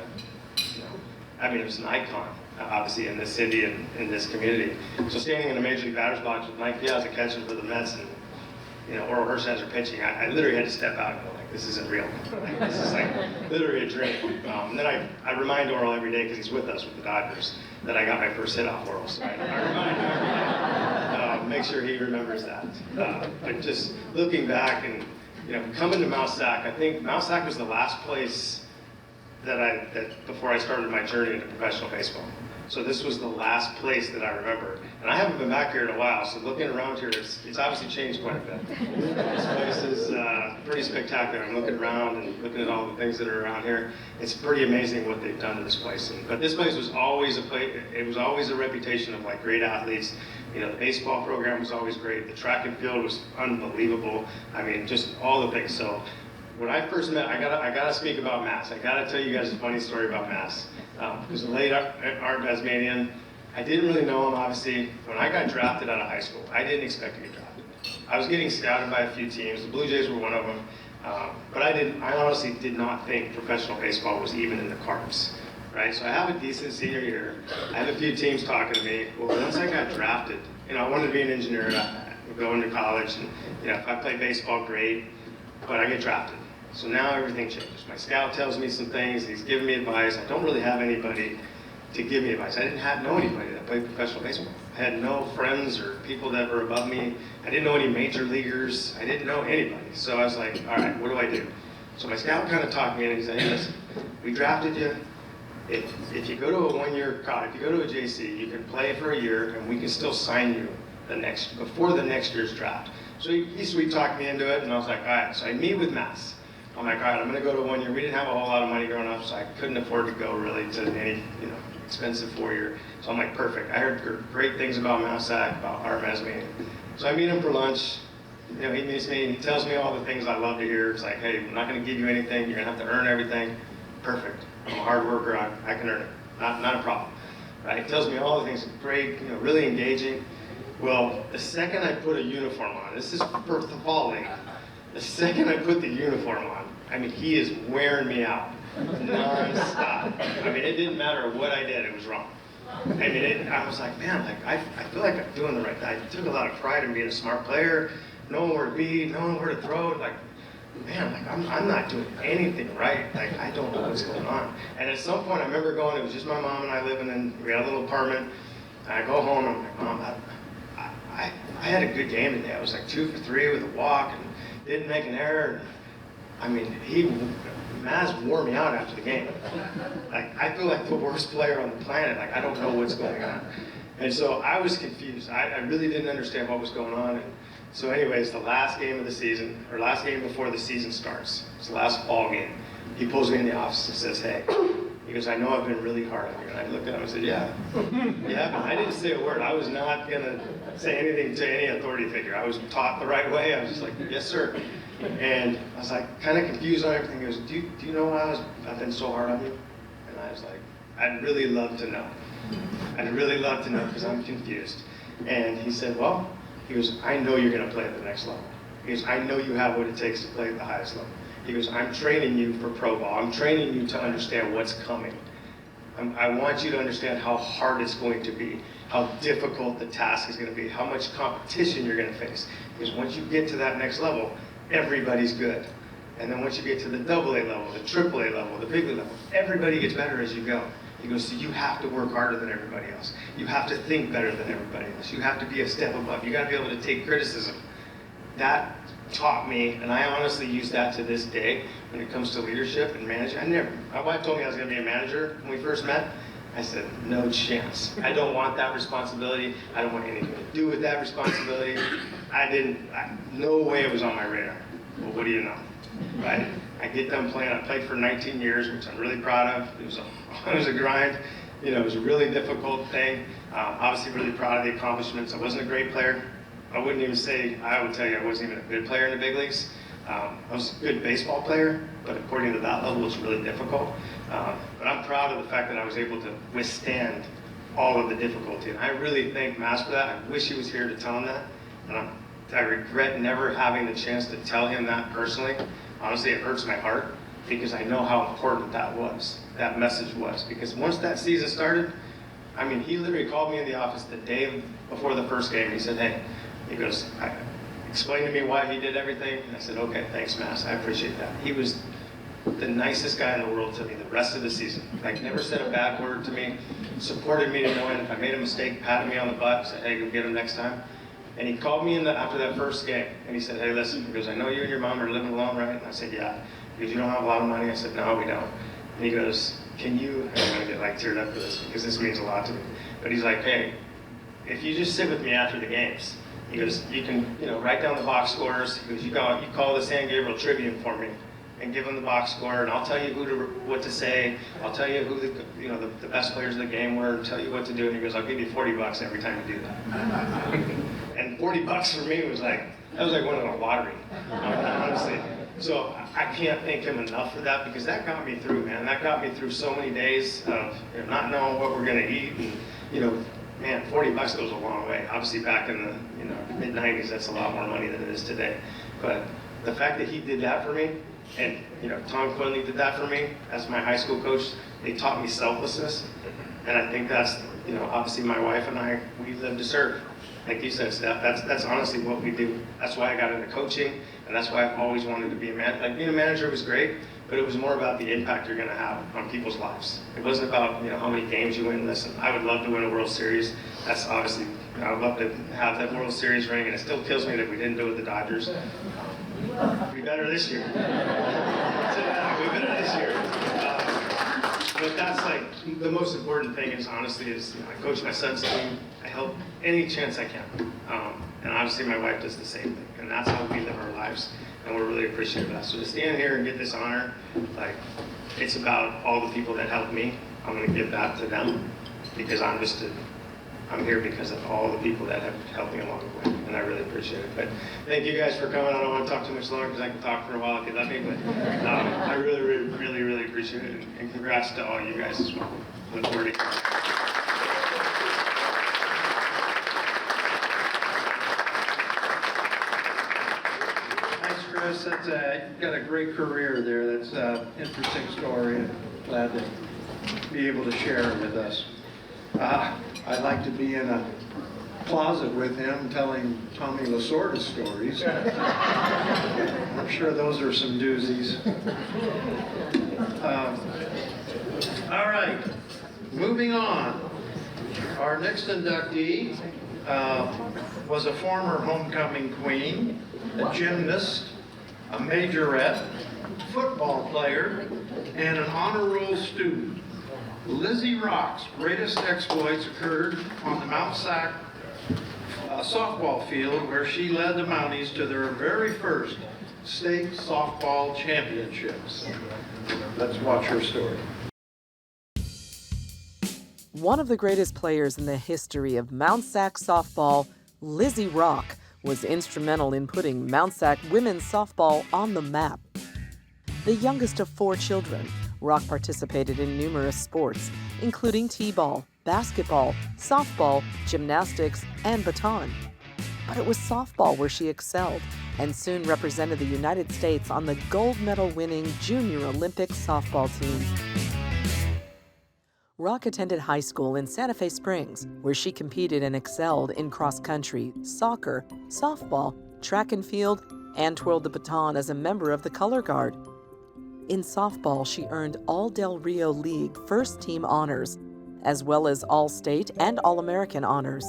it was an icon, obviously, in this city and in this community. So standing in a major league batter's box with Mike Piazza catching for the Mets, and Oral Hershiser pitching, I literally had to step out and go, this isn't real. This is literally a dream. And then I remind Oral every day, because he's with us with the Dodgers, that I got my first hit off Oral. So I remind him every day. Make sure he remembers that. But just looking back and coming to Mount SAC, I think Mount SAC was the last place that before I started my journey into professional baseball. So this was the last place that I remember. And I haven't been back here in a while, so looking around here, it's obviously changed quite a bit. This place is pretty spectacular. I'm looking around and looking at all the things that are around here. It's pretty amazing what they've done to this place. But this place was always a place, it was always a reputation of great athletes. The baseball program was always great. The track and field was unbelievable. I mean, just all the things. So when I first met, I gotta speak about Mass. I gotta tell you guys a funny story about Mass. Because a late Art Basmanian, I didn't really know him, obviously. When I got drafted out of high school, I didn't expect to get drafted. I was getting scouted by a few teams. The Blue Jays were one of them. But I honestly did not think professional baseball was even in the cards, right? So I have a decent senior year. I have a few teams talking to me. Well, once I got drafted, I wanted to be an engineer. I would go into college, and if I play baseball, great. But I get drafted. So now everything changes. My scout tells me some things. He's giving me advice. I don't really have anybody to give me advice. I didn't know anybody that played professional baseball. I had no friends or people that were above me. I didn't know any major leaguers. I didn't know anybody. So I was like, all right, what do I do? So my scout kind of talked me in and he said, hey, listen, we drafted you. If you go to a one-year college, if you go to a JC, you can play for a year and we can still sign you before the next year's draft. So he sweet-talked me into it and I was like, all right. So I meet with Mass. I'm like, all right, I'm going to go to 1 year. We didn't have a whole lot of money growing up, so I couldn't afford to go really to any, expensive 4-year. So I'm like, perfect. I heard great things about Mass SAC, about Art Basmanian. So I meet him for lunch. He meets me and he tells me all the things I love to hear. It's like, hey, I'm not going to give you anything. You're going to have to earn everything. Perfect. I'm a hard worker. I can earn it. Not a problem. Right? He tells me all the things. Great, really engaging. Well, the second I put a uniform on, this is for the fall league. The second I put the uniform on, he is wearing me out non-stop. It didn't matter what I did, it was wrong. I was like, man, I feel like I'm doing the right thing. I took a lot of pride in being a smart player, knowing where to be, knowing where to throw. I'm not doing anything right. I don't know what's going on. And at some point, I remember going, it was just my mom and I living in, we had a little apartment. And I go home and I'm like, Mom, I had a good game today. I was like 2 for 3 with a walk and didn't make an error. Maz wore me out after the game. I feel like the worst player on the planet. I don't know what's going on. And so I was confused. I really didn't understand what was going on. And so anyways, the last game of the season, or last game before the season starts, it's the last fall game, he pulls me in the office and says, hey, he goes, I know I've been really hard on you. And I looked at him and said, yeah, but I didn't say a word. I was not going to say anything to any authority figure. I was taught the right way. I was just like, yes, sir. And I was like, kind of confused on everything. He goes, do you know why I've been so hard on you? And I was like, I'd really love to know. I'd really love to know because I'm confused. And he said, well, he goes, I know you're going to play at the next level. He goes, I know you have what it takes to play at the highest level. He goes, I'm training you for pro ball. I'm training you to understand what's coming. I want you to understand how hard it's going to be, how difficult the task is going to be, how much competition you're going to face. Because once you get to that next level, everybody's good. And then once you get to the AA level, the AAA level, the big league level, everybody gets better as you go. He goes, so you have to work harder than everybody else. You have to think better than everybody else. You have to be a step above. You got to be able to take criticism. That taught me, and I honestly use that to this day when it comes to leadership and management. My wife told me I was going to be a manager when we first met. I said, no chance. I don't want that responsibility. I don't want anything to do with that responsibility. No way it was on my radar. Well, what do you know, right? I get done playing. I played for 19 years, which I'm really proud of. It was a grind. It was a really difficult thing. Obviously really proud of the accomplishments. I wasn't a great player. I wouldn't even say, I would tell you I wasn't even a good player in the big leagues. I was a good baseball player, but according to that level, it's really difficult. But I'm proud of the fact that I was able to withstand all of the difficulty. And I really thank Mass for that. I wish he was here to tell him that. And I regret never having the chance to tell him that personally. Honestly, it hurts my heart because I know how important that message was. Because once that season started, he literally called me in the office the day before the first game. He said, hey, he goes, explain to me why he did everything. And I said, okay, thanks, Mass. I appreciate that. He was the nicest guy in the world to me the rest of the season. Never said a bad word to me, supported me to no end. If I made a mistake, patted me on the butt, said, hey, go get him next time. And he called me after that first game, and he said, hey, listen, he goes, I know you and your mom are living alone, right? And I said, yeah. He goes, you don't have a lot of money? I said, no, we don't. And he goes, can you, and I'm going to get teared up for this because this means a lot to me. But he's like, hey, if you just sit with me after the games, he goes, you can, write down the box scores. He goes, you call the San Gabriel Tribune for me and give them the box score, and I'll tell you what to say. I'll tell you who the best players of the game were, and tell you what to do. And he goes, I'll give you $40 every time you do that. And $40 for me was that was like winning a lottery, honestly. So I can't thank him enough for that, because that got me through, man. That got me through so many days of not knowing what we're gonna eat, and man, $40 goes a long way. Obviously back in the mid-90s, that's a lot more money than it is today. But the fact that he did that for me, and Tom Quinley did that for me as my high school coach, they taught me selflessness. And I think that's, obviously my wife and I, we live to serve. Like you said, Steph, that's honestly what we do. That's why I got into coaching, and that's why I've always wanted to be a man. Like, being a manager was great, but it was more about the impact you're gonna have on people's lives. It wasn't about, how many games you win. Listen, I would love to win a World Series. That's obviously, I would love to have that World Series ring, and it still kills me that we didn't do it with the Dodgers. Be better this year. Be better this year. But that's like the most important thing is honestly I coach my son's team. I help any chance I can. And obviously my wife does the same thing. And that's how we live our lives. And we're really appreciative of that. So to stand here and get this honor, like, it's about all the people that helped me. I'm going to give that to them, because I'm here because of all the people that have helped me along the way, and I really appreciate it. But thank you guys for coming. I don't want to talk too much longer because I can talk for a while if you let me, but I really, really, really, really appreciate it, and congrats to all you guys as well. Look forward to it. Thanks, Chris. You've got a great career there. That's an interesting story, and glad to be able to share it with us. I'd like to be in a closet with him telling Tommy Lasorda stories. I'm sure those are some doozies. All right, moving on. Our next inductee was a former homecoming queen, a gymnast, a majorette, football player, and an honor roll student. Lizzie Rock's greatest exploits occurred on the Mount SAC softball field, where she led the Mounties to their very first state softball championships. Let's watch her story. One of the greatest players in the history of Mount SAC softball, Lizzie Rock, was instrumental in putting Mount SAC women's softball on the map. The youngest of 4 children, Rock participated in numerous sports, including t-ball, basketball, softball, gymnastics, and baton. But it was softball where she excelled, and soon represented the United States on the gold medal-winning Junior Olympic softball team. Rock attended high school in Santa Fe Springs, where she competed and excelled in cross-country, soccer, softball, track and field, and twirled the baton as a member of the color guard. In softball, she earned All Del Rio League first team honors, as well as All-State and All-American honors.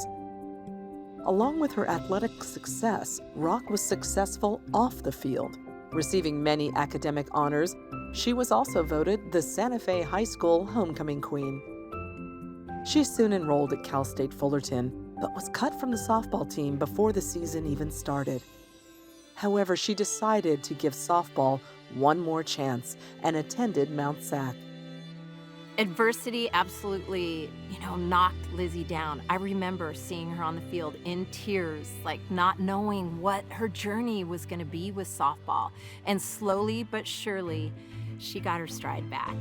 Along with her athletic success, Rock was successful off the field. Receiving many academic honors, she was also voted the Santa Fe High School Homecoming Queen. She soon enrolled at Cal State Fullerton, but was cut from the softball team before the season even started. However, she decided to give softball one more chance and attended Mount SAC. Adversity absolutely, knocked Lizzie down. I remember seeing her on the field in tears, like not knowing what her journey was going to be with softball. And slowly but surely, she got her stride back.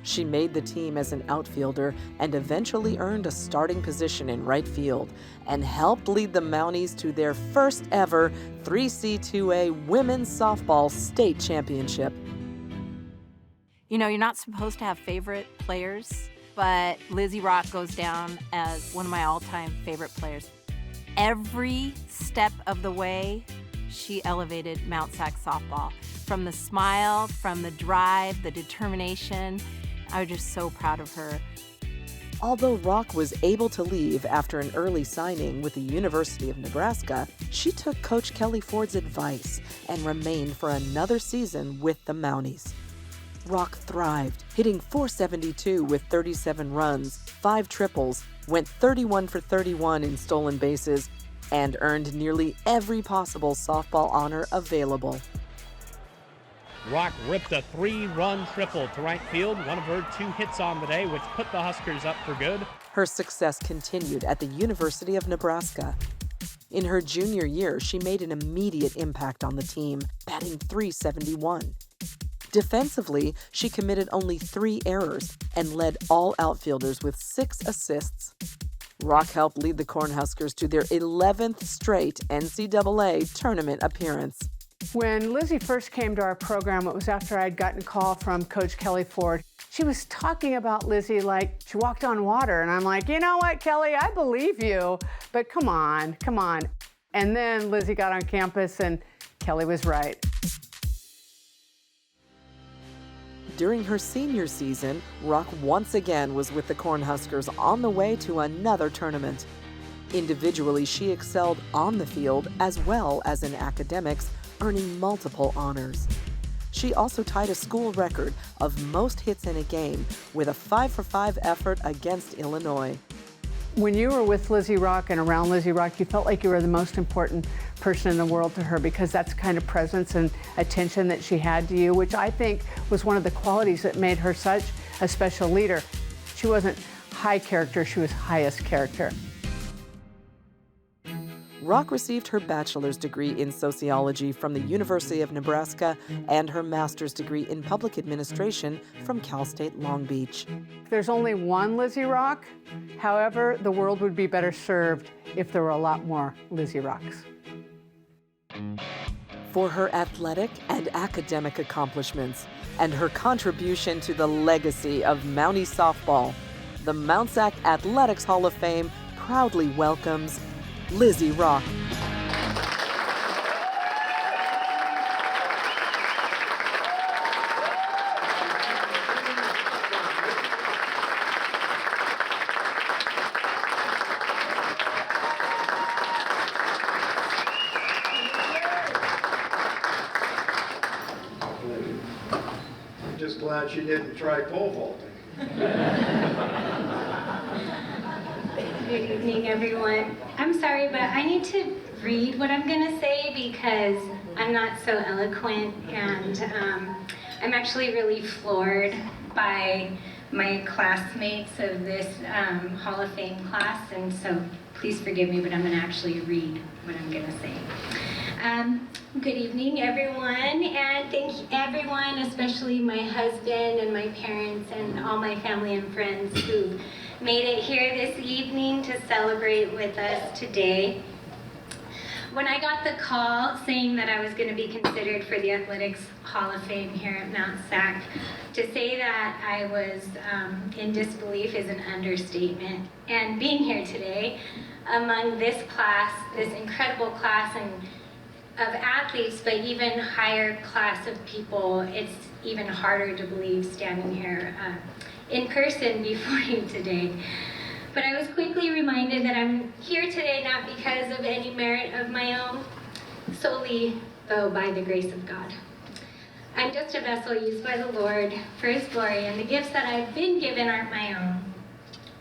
She made the team as an outfielder and eventually earned a starting position in right field and helped lead the Mounties to their first ever 3C2A Women's Softball State Championship. You're not supposed to have favorite players, but Lizzie Rock goes down as one of my all-time favorite players. Every step of the way, she elevated Mount SAC softball. From the smile, from the drive, the determination, I was just so proud of her. Although Rock was able to leave after an early signing with the University of Nebraska, she took Coach Kelly Ford's advice and remained for another season with the Mounties. Rock thrived, hitting .472 with 37 runs, 5 triples, went 31 for 31 in stolen bases, and earned nearly every possible softball honor available. Rock ripped a 3-run triple to right field, one of her 2 hits on the day, which put the Huskers up for good. Her success continued at the University of Nebraska. In her junior year, she made an immediate impact on the team, batting .371. Defensively, she committed only 3 errors and led all outfielders with 6 assists. Rock helped lead the Cornhuskers to their 11th straight NCAA tournament appearance. When Lizzie first came to our program, it was after I'd gotten a call from Coach Kelly Ford. She was talking about Lizzie like she walked on water, and I'm like, you know what, Kelly, I believe you, but come on. And then Lizzie got on campus, and Kelly was right. During her senior season, Rock once again was with the Cornhuskers on the way to another tournament. Individually, she excelled on the field as well as in academics, earning multiple honors. She also tied a school record of most hits in a game with a 5-for-5 effort against Illinois. When you were with Lizzie Rock and around Lizzie Rock, you felt like you were the most important person in the world to her because that's the kind of presence and attention that she had to you, which I think was one of the qualities that made her such a special leader. She wasn't high character, she was highest character. Rock received her bachelor's degree in sociology from the University of Nebraska and her master's degree in public administration from Cal State Long Beach. There's only one Lizzie Rock. However, the world would be better served if there were a lot more Lizzie Rocks. For her athletic and academic accomplishments and her contribution to the legacy of Mountie softball, the Mount SAC Athletics Hall of Fame proudly welcomes Lizzie Rock. I'm just glad she didn't try pole vaulting. Good evening, everyone. I'm sorry, but I need to read what I'm going to say because I'm not so eloquent, and I'm actually really floored by my classmates of this Hall of Fame class, and so please forgive me, but I'm going to actually read what I'm going to say. Good evening, everyone, and thank everyone, especially my husband and my parents and all my family and friends who made it here this evening to celebrate with us today. When I got the call saying that I was going to be considered for the Athletics Hall of Fame here at Mount SAC, to say that I was in disbelief is an understatement. And being here today among this class, this incredible class of athletes, but even higher class of people, it's even harder to believe standing here in person before you today. But I was quickly reminded that I'm here today not because of any merit of my own, solely though by the grace of God. I'm just a vessel used by the Lord for His glory, and the gifts that I've been given aren't my own,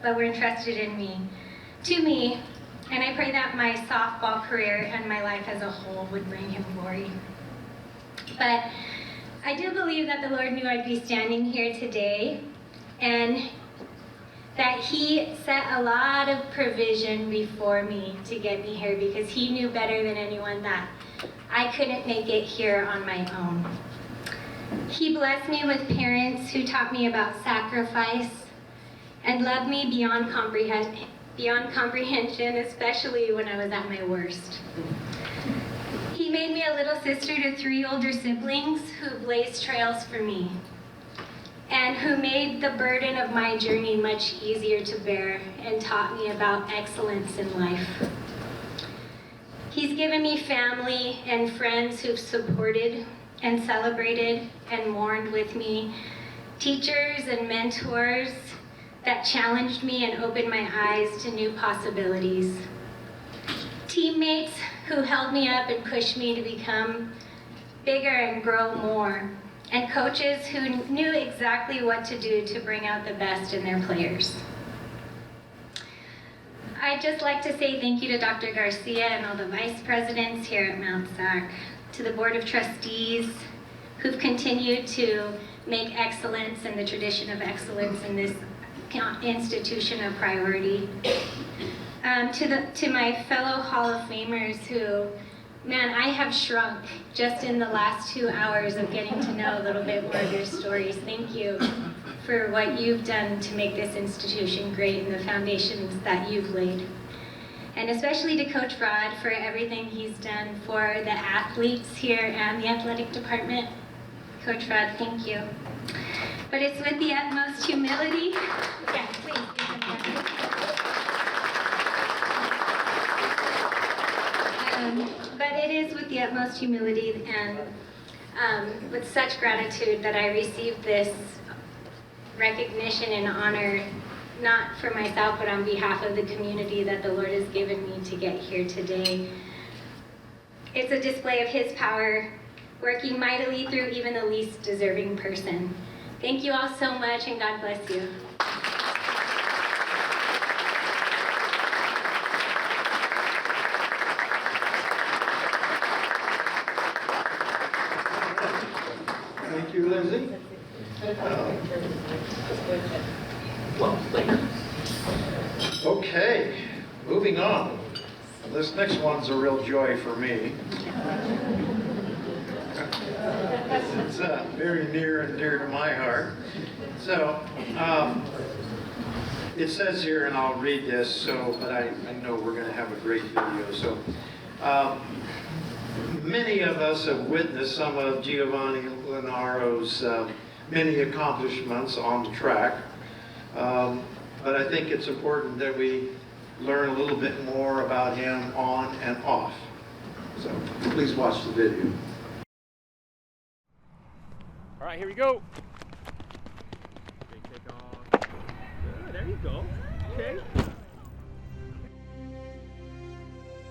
but were entrusted in me, to me, and I pray that my softball career and my life as a whole would bring Him glory. But I do believe that the Lord knew I'd be standing here today, and that He set a lot of provision before me to get me here, because He knew better than anyone that I couldn't make it here on my own. He blessed me with parents who taught me about sacrifice and loved me beyond comprehension, especially when I was at my worst. He made me a little sister to 3 older siblings who blazed trails for me, and who made the burden of my journey much easier to bear and taught me about excellence in life. He's given me family and friends who've supported and celebrated and mourned with me, teachers and mentors that challenged me and opened my eyes to new possibilities, teammates who held me up and pushed me to become bigger and grow more, and coaches who knew exactly what to do to bring out the best in their players. I'd just like to say thank you to Dr. Garcia and all the vice presidents here at Mount SAC, to the Board of Trustees who've continued to make excellence and the tradition of excellence in this institution a priority, to my fellow Hall of Famers who Man, I have shrunk just in the last 2 hours of getting to know a little bit more of your stories. Thank you for what you've done to make this institution great and the foundations that you've laid. And especially to Coach Rod for everything he's done for the athletes here and the athletic department. Coach Rod, thank you. But it's with the utmost humility. Yeah, please. But it is with the utmost humility and with such gratitude that I receive this recognition and honor, not for myself, but on behalf of the community that the Lord has given me to get here today. It's a display of His power, working mightily through even the least deserving person. Thank you all so much, and God bless you. Thank you, Lindsay. Okay, moving on. This next one's a real joy for me. It's very near and dear to my heart. So, it says here, and I'll read this, but I know we're going to have a great video. So, many of us have witnessed some of Giovanni Lenaro's many accomplishments on the track, but I think it's important that we learn a little bit more about him on and off. So please watch the video. All right, here we go. Okay, take off. Good, there you go. Okay.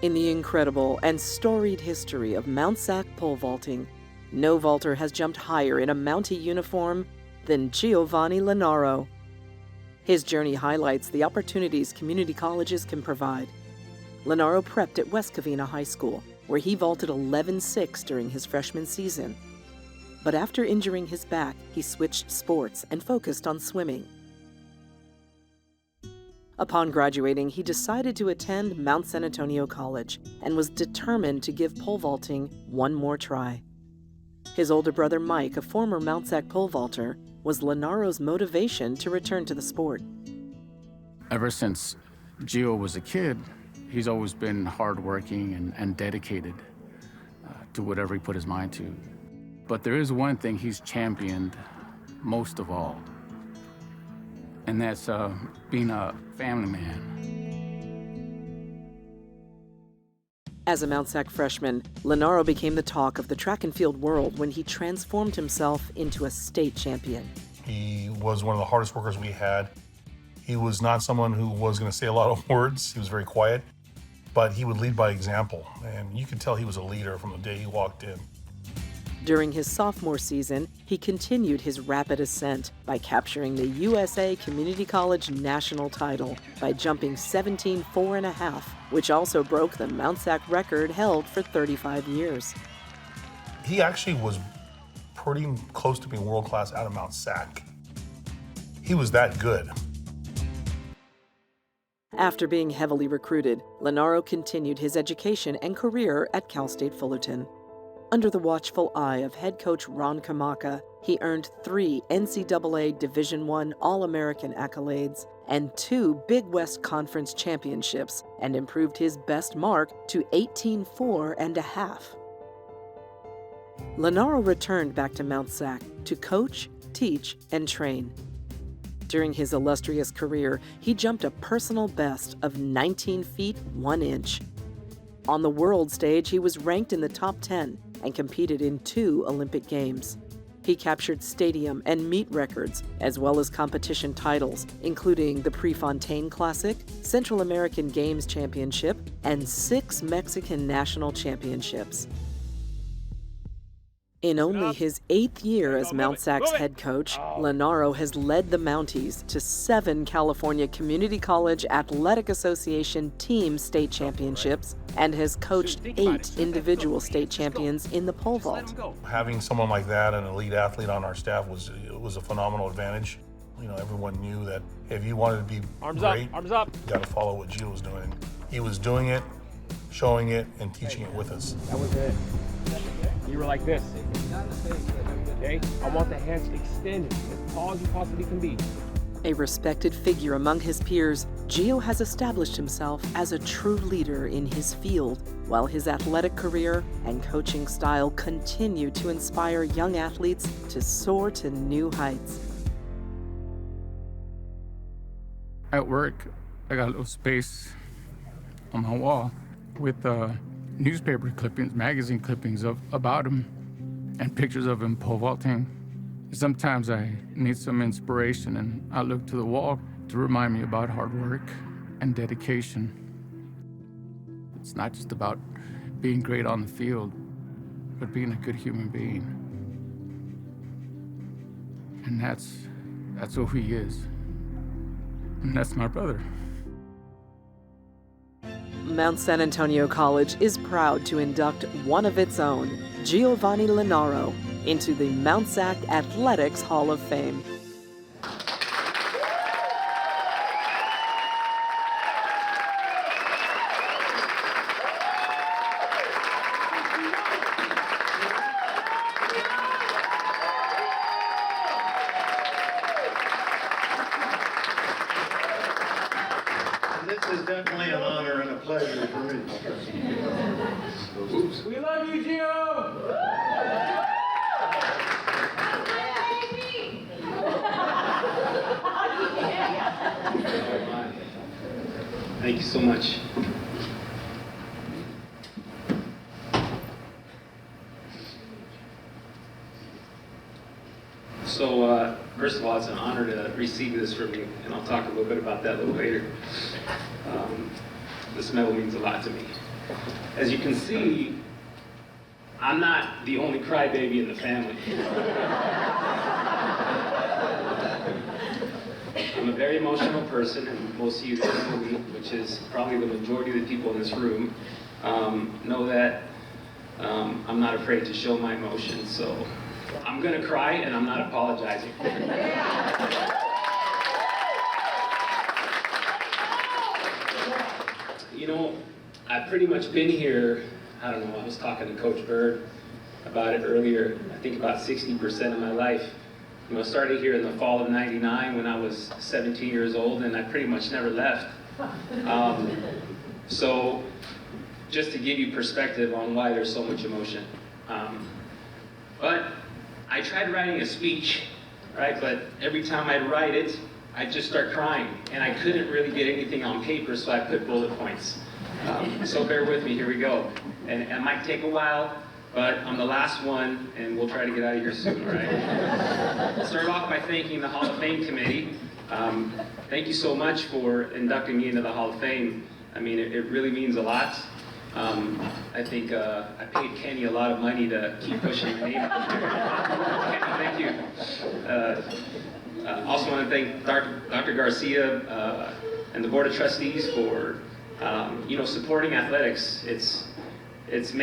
In the incredible and storied history of Mount SAC pole vaulting, no vaulter has jumped higher in a Mountie uniform than Giovanni Lenaro. His journey highlights the opportunities community colleges can provide. Lenaro prepped at West Covina High School, where he vaulted 11.6 during his freshman season. But after injuring his back, he switched sports and focused on swimming. Upon graduating, he decided to attend Mount San Antonio College and was determined to give pole vaulting one more try. His older brother Mike, a former Mount SAC pole vaulter, was Lenaro's motivation to return to the sport. Ever since Gio was a kid, he's always been hardworking and dedicated to whatever he put his mind to. But there is one thing he's championed most of all, and that's being a family man. As a Mount SAC freshman, Lenaro became the talk of the track and field world when he transformed himself into a state champion. He was one of the hardest workers we had. He was not someone who was going to say a lot of words. He was very quiet, but he would lead by example, and you could tell he was a leader from the day he walked in. During his sophomore season, he continued his rapid ascent by capturing the USA Community College national title by jumping 17.4½, which also broke the Mount SAC record held for 35 years. He actually was pretty close to being world-class out of Mount SAC. He was that good. After being heavily recruited, Lenaro continued his education and career at Cal State Fullerton. Under the watchful eye of head coach Ron Kamaka, he earned 3 NCAA Division I All-American accolades and 2 Big West Conference championships, and improved his best mark to 18.4½. Lenaro returned back to Mount SAC to coach, teach, and train. During his illustrious career, he jumped a personal best of 19 feet 1 inch. On the world stage, he was ranked in the top 10 and competed in 2 Olympic Games. He captured stadium and meet records, as well as competition titles, including the Prefontaine Classic, Central American Games Championship, and 6 Mexican National Championships. In only his 8th year as Mount SAC's head coach, Lenaro has led the Mounties to 7 California Community College Athletic Association team state championships and has coached 8 individual state champions in the pole vault. Having someone like that, an elite athlete on our staff, was a phenomenal advantage. You know, everyone knew that if you wanted to be great, arms up. you got to follow what Gio was doing. He was doing it, showing it and teaching it with us. That was it. You were like this. Okay? I want the hands extended as tall as you possibly can be. A respected figure among his peers, Gio has established himself as a true leader in his field, while his athletic career and coaching style continue to inspire young athletes to soar to new heights. At work, I got a little space on my wall with newspaper clippings, magazine clippings about him, and pictures of him pole vaulting. Sometimes I need some inspiration, and I look to the wall to remind me about hard work and dedication. It's not just about being great on the field, but being a good human being. And that's who he is. And that's my brother. Mount San Antonio College is proud to induct one of its own, Giovanni Lennaro, into the Mount SAC Athletics Hall of Fame. This is definitely an honor and a pleasure for me. We love you, Gio! Thank you so much. So, first of all, it's an honor to receive this from you, and I'll talk a little bit about that a little later. This medal means a lot to me. As you can see, I'm not the only crybaby in the family. I'm a very emotional person, and most of you that know me, which is probably the majority of the people in this room, know that I'm not afraid to show my emotions. So I'm gonna cry, and I'm not apologizing. You know, I've pretty much been here, I don't know, I was talking to Coach Bird about it earlier, I think about 60% of my life. You know, I started here in the fall of '99 when I was 17 years old, and I pretty much never left. So, just to give you perspective on why there's so much emotion. But I tried writing a speech, right? But every time I'd write it, I'd just start crying, and I couldn't really get anything on paper, so I put bullet points. So bear with me, here we go. And it might take a while, but I'm the last one, and we'll try to get out of here soon, all right? I'll start off by thanking the Hall of Fame committee. Thank you so much for inducting me into the Hall of Fame. I mean, it really means a lot. I think I paid Kenny a lot of money to keep pushing my name out there. Kenny, thank you. Also want to thank Dr. Garcia and the Board of Trustees for supporting athletics. It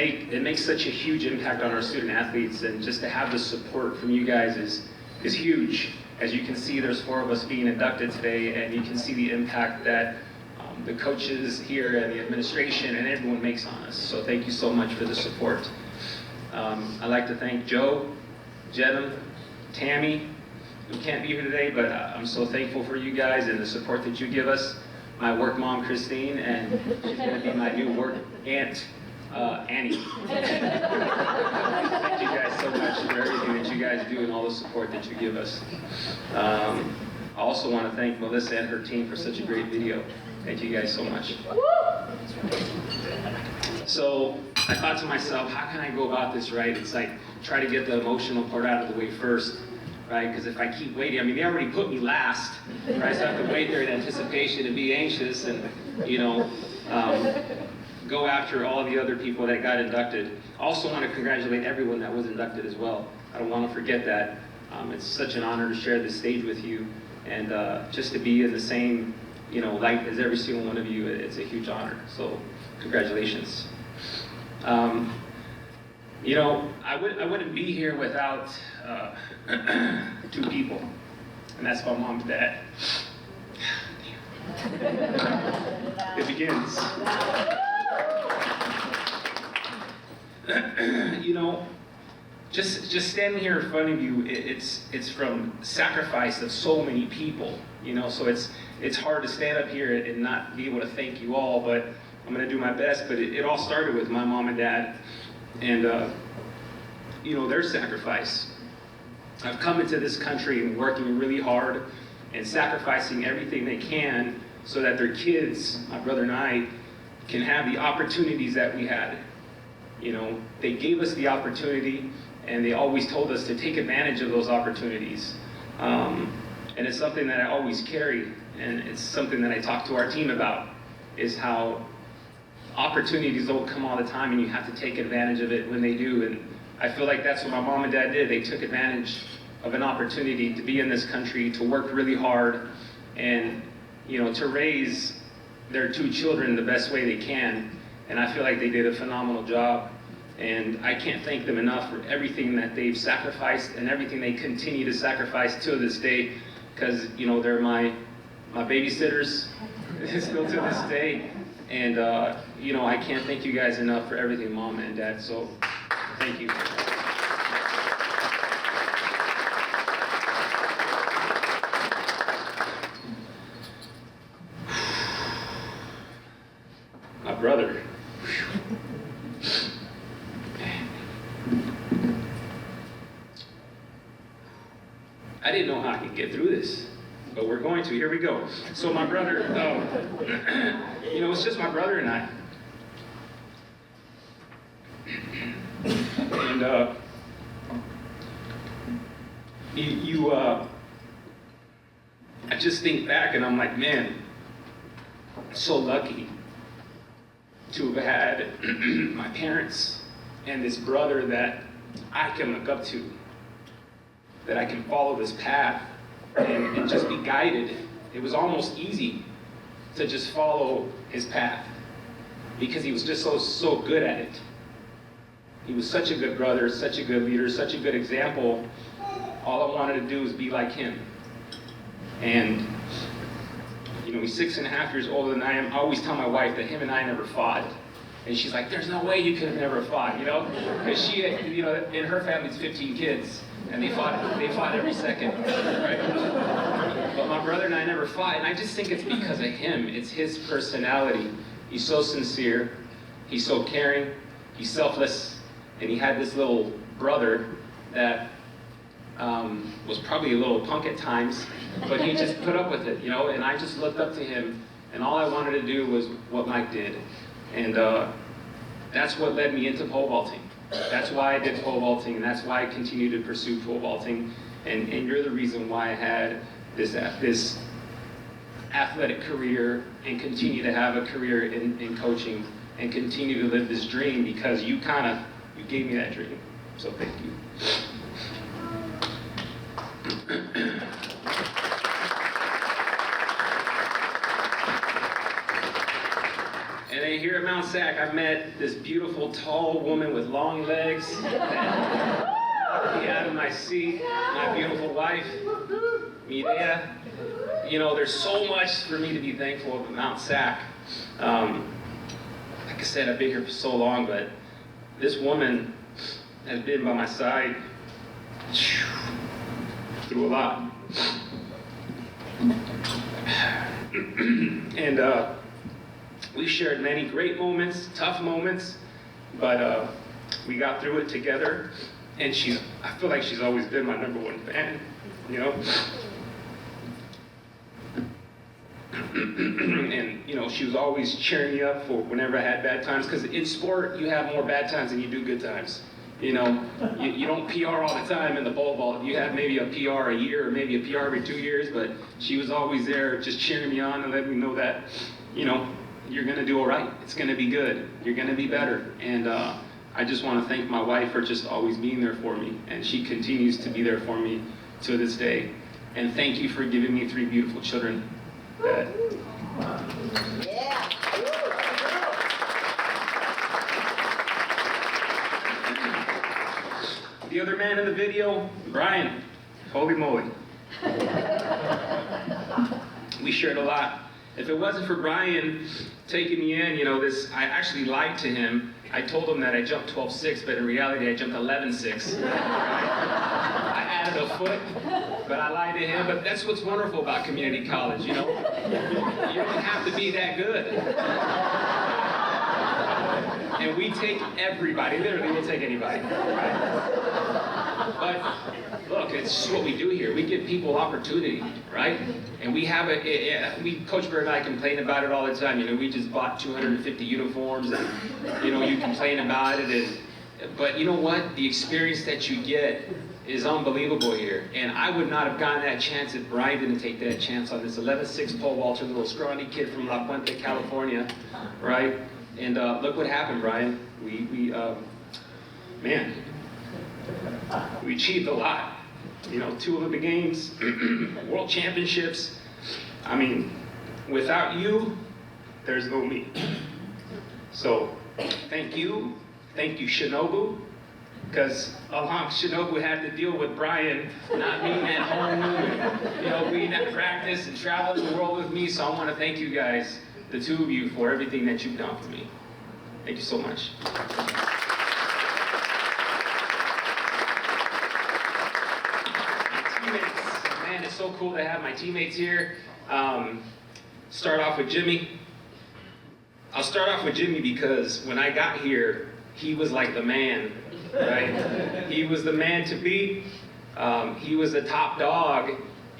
makes such a huge impact on our student athletes, and just to have the support from you guys is huge. As you can see, there's 4 of us being inducted today, and you can see the impact that the coaches here and the administration and everyone makes on us. So thank you so much for the support. I'd like to thank Joe, Jedem, Tammy, who can't be here today, but I'm so thankful for you guys and the support that you give us. My work mom, Christine, and she's going to be my new work aunt, Annie. Thank you guys so much for everything that you guys do and all the support that you give us. I also want to thank Melissa and her team for such a great video. Thank you guys so much. So I thought to myself, how can I go about this right? It's like, try to get the emotional part out of the way first, right? Because if I keep waiting, I mean, they already put me last, right? So I have to wait there in anticipation and be anxious and, go after all the other people that got inducted. Also want to congratulate everyone that was inducted as well. I don't want to forget that. It's such an honor to share this stage with you, and just to be in the same light as every single one of you, it's a huge honor. So congratulations. I wouldn't be here without 2 people, and that's my mom and dad. It begins. you know, just standing here in front of you, it's from sacrifice of so many people, you know, so it's hard to stand up here and not be able to thank you all, but I'm gonna do my best. But it all started with my mom and dad and, you know, their sacrifice. I've come into this country and working really hard and sacrificing everything they can so that their kids, my brother and I, can have the opportunities that we had. You know, they gave us the opportunity and they always told us to take advantage of those opportunities. And it's something that I always carry, and it's something that I talk to our team about, is how opportunities don't come all the time and you have to take advantage of it when they do. And I feel like that's what my mom and dad did. They took advantage of an opportunity to be in this country, to work really hard, and, you know, to raise their 2 children the best way they can. And I feel like they did a phenomenal job. And I can't thank them enough for everything that they've sacrificed and everything they continue to sacrifice to this day, because, you know, they're my babysitters still to this day. And, you know, I can't thank you guys enough for everything, Mom and Dad, so thank you. My brother. I didn't know how I could get through this, but we're going to. Here we go. So my brother, you know, it's just my brother and I. And I just think back and I'm like, man, I'm so lucky to have had my parents and this brother that I can look up to, that I can follow this path and just be guided. It was almost easy to just follow his path because he was just so good at it. He was such a good brother, such a good leader, such a good example. All I wanted to do was be like him. And, you know, he's 6.5 years older than I am. I always tell my wife that him and I never fought. And she's like, there's no way you could have never fought, you know? Because she, you know, in her family's 15 kids. And they fought every second, right? But my brother and I never fought, and I just think it's because of him. It's his personality. He's so sincere, he's so caring, he's selfless, and he had this little brother that was probably a little punk at times, but he just put up with it, you know, and I just looked up to him, and all I wanted to do was what Mike did. And that's what led me into pole vaulting. That's why I did pole vaulting, and that's why I continue to pursue pole vaulting. And you're the reason why I had this athletic career and continue to have a career in coaching and continue to live this dream, because you gave me that dream. So thank you. And then here at Mount SAC, I've met this beautiful, tall woman with long legs that be out of my seat, my beautiful wife, Mireya. You know, there's so much for me to be thankful of at Mount SAC. Like I said, I've been here for so long, but this woman has been by my side through a lot. And we shared many great moments, tough moments, but we got through it together. And I feel like she's always been my #1 fan, you know? And, you know, she was always cheering me up for whenever I had bad times, because in sport, you have more bad times than you do good times. You know, you don't PR all the time in the pole vault. You have maybe a PR a year or maybe a PR every 2 years, but she was always there just cheering me on and letting me know that, you know, you're gonna do all right. It's gonna be good. You're gonna be better. And I just wanna thank my wife for just always being there for me. And she continues to be there for me to this day. And thank you for giving me 3 beautiful children. The other man in the video, Brian, holy moly. We shared a lot. If it wasn't for Brian taking me in, I actually lied to him. I told him that I jumped 12.6, but in reality I jumped 11.6. Right? I added a foot, but I lied to him. But that's what's wonderful about community college, You don't have to be that good. And we take everybody, literally we'll take anybody. Right? But look, it's what we do here. We give people opportunity, right? And we have Coach Bird and I complain about it all the time. We just bought 250 uniforms, and you complain about it, but you know what? The experience that you get is unbelievable here. And I would not have gotten that chance if Brian didn't take that chance on this 11'6" pole vaulter, little scrawny kid from La Puente, California, right? And look what happened, Brian. We achieved a lot. 2 Olympic Games, World Championships. I mean, without you, there's no me. So, thank you, Shinobu, because along Shinobu had to deal with Brian not being at home, being at practice and traveling the world with me. So I want to thank you guys, the 2 of you, for everything that you've done for me. Thank you so much. Man, it's so cool to have my teammates here. Start off with Jimmy. I'll start off with Jimmy because when I got here, he was like the man, right? He was the man to beat. He was the top dog.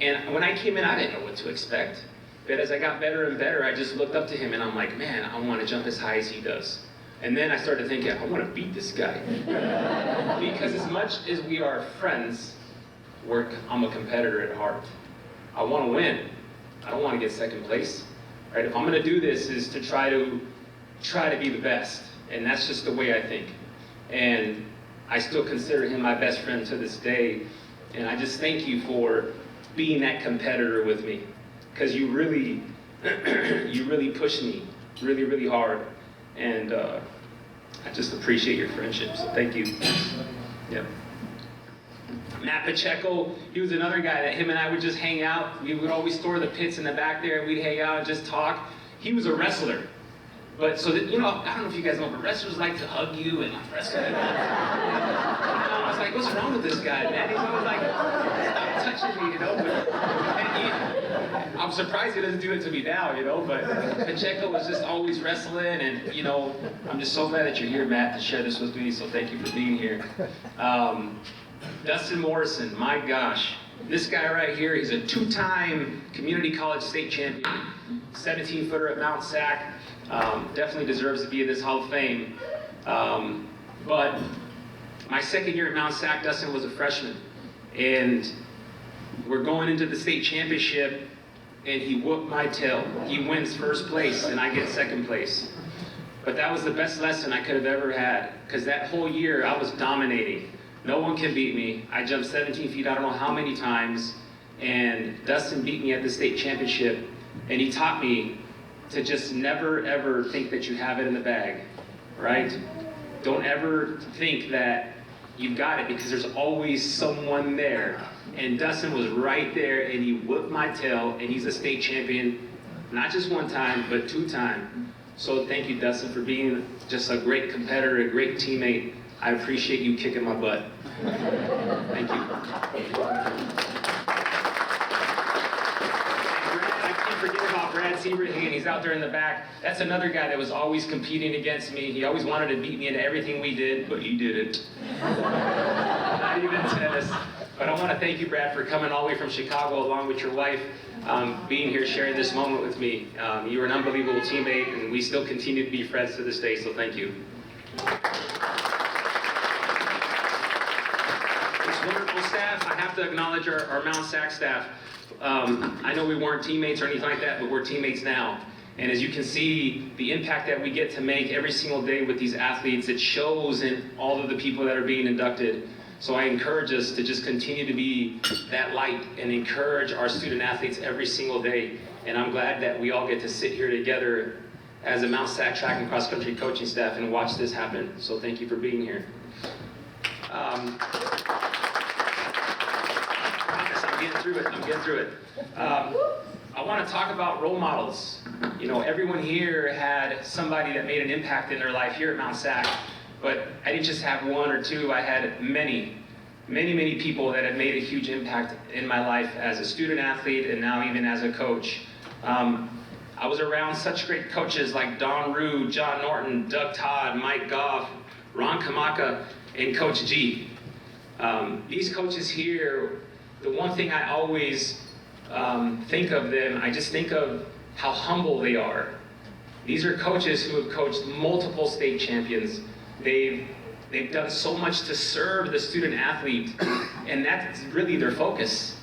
And when I came in, I didn't know what to expect. But as I got better and better, I just looked up to him and I'm like, man, I want to jump as high as he does. And then I started thinking, I want to beat this guy. Because as much as we are friends, I'm a competitor at heart. I want to win. I don't want to get second place. Right? If I'm going to do this, is to try to be the best, and that's just the way I think. And I still consider him my best friend to this day. And I just thank you for being that competitor with me, because you really pushed me really, really hard, and I just appreciate your friendship. So thank you. Yep. Matt Pacheco, he was another guy that him and I would just hang out. We would always store the pits in the back there, and we'd hang out and just talk. He was a wrestler. But so that, I don't know if you guys know, but wrestlers like to hug you and wrestle. I was like, what's wrong with this guy, man? He's always like, stop touching me, I'm surprised he doesn't do it to me now, but Pacheco was just always wrestling, and, I'm just so glad that you're here, Matt, to share this with me, so thank you for being here. Dustin Morrison, my gosh. This guy right here, he's a 2-time community college state champion, 17-footer at Mount SAC. Definitely deserves to be in this Hall of Fame. But my second year at Mount SAC, Dustin was a freshman. And we're going into the state championship, and he whooped my tail. He wins first place, and I get second place. But that was the best lesson I could have ever had, because that whole year I was dominating. No one can beat me. I jumped 17 feet, I don't know how many times, and Dustin beat me at the state championship, and he taught me to just never, ever think that you have it in the bag, right? Don't ever think that you've got it, because there's always someone there. And Dustin was right there, and he whooped my tail, and he's a state champion, not just 1 time, but 2 times. So thank you, Dustin, for being just a great competitor, a great teammate. I appreciate you kicking my butt. Thank you. I can't forget about Brad Seaverhagen. He's out there in the back. That's another guy that was always competing against me. He always wanted to beat me in everything we did, but he didn't. Not even tennis. But I want to thank you, Brad, for coming all the way from Chicago along with your wife, being here, sharing this moment with me. You were an unbelievable teammate, and we still continue to be friends to this day, so thank you. Wonderful staff. I have to acknowledge our Mount SAC staff. I know we weren't teammates or anything like that, but we're teammates now. And as you can see, the impact that we get to make every single day with these athletes, it shows in all of the people that are being inducted. So I encourage us to just continue to be that light and encourage our student athletes every single day. And I'm glad that we all get to sit here together as a Mount SAC track and cross country coaching staff and watch this happen. So thank you for being here. I'm getting through it. I want to talk about role models. You know, everyone here had somebody that made an impact in their life here at Mount SAC, but I didn't just have one or two, I had many people that have made a huge impact in my life as a student athlete and now even as a coach. I was around such great coaches like Don Rue, John Norton, Doug Todd, Mike Goff, Ron Kamaka, and Coach G. These coaches here, the one thing I always think of them, I just think of how humble they are. These are coaches who have coached multiple state champions. They've done so much to serve the student athlete, and that's really their focus.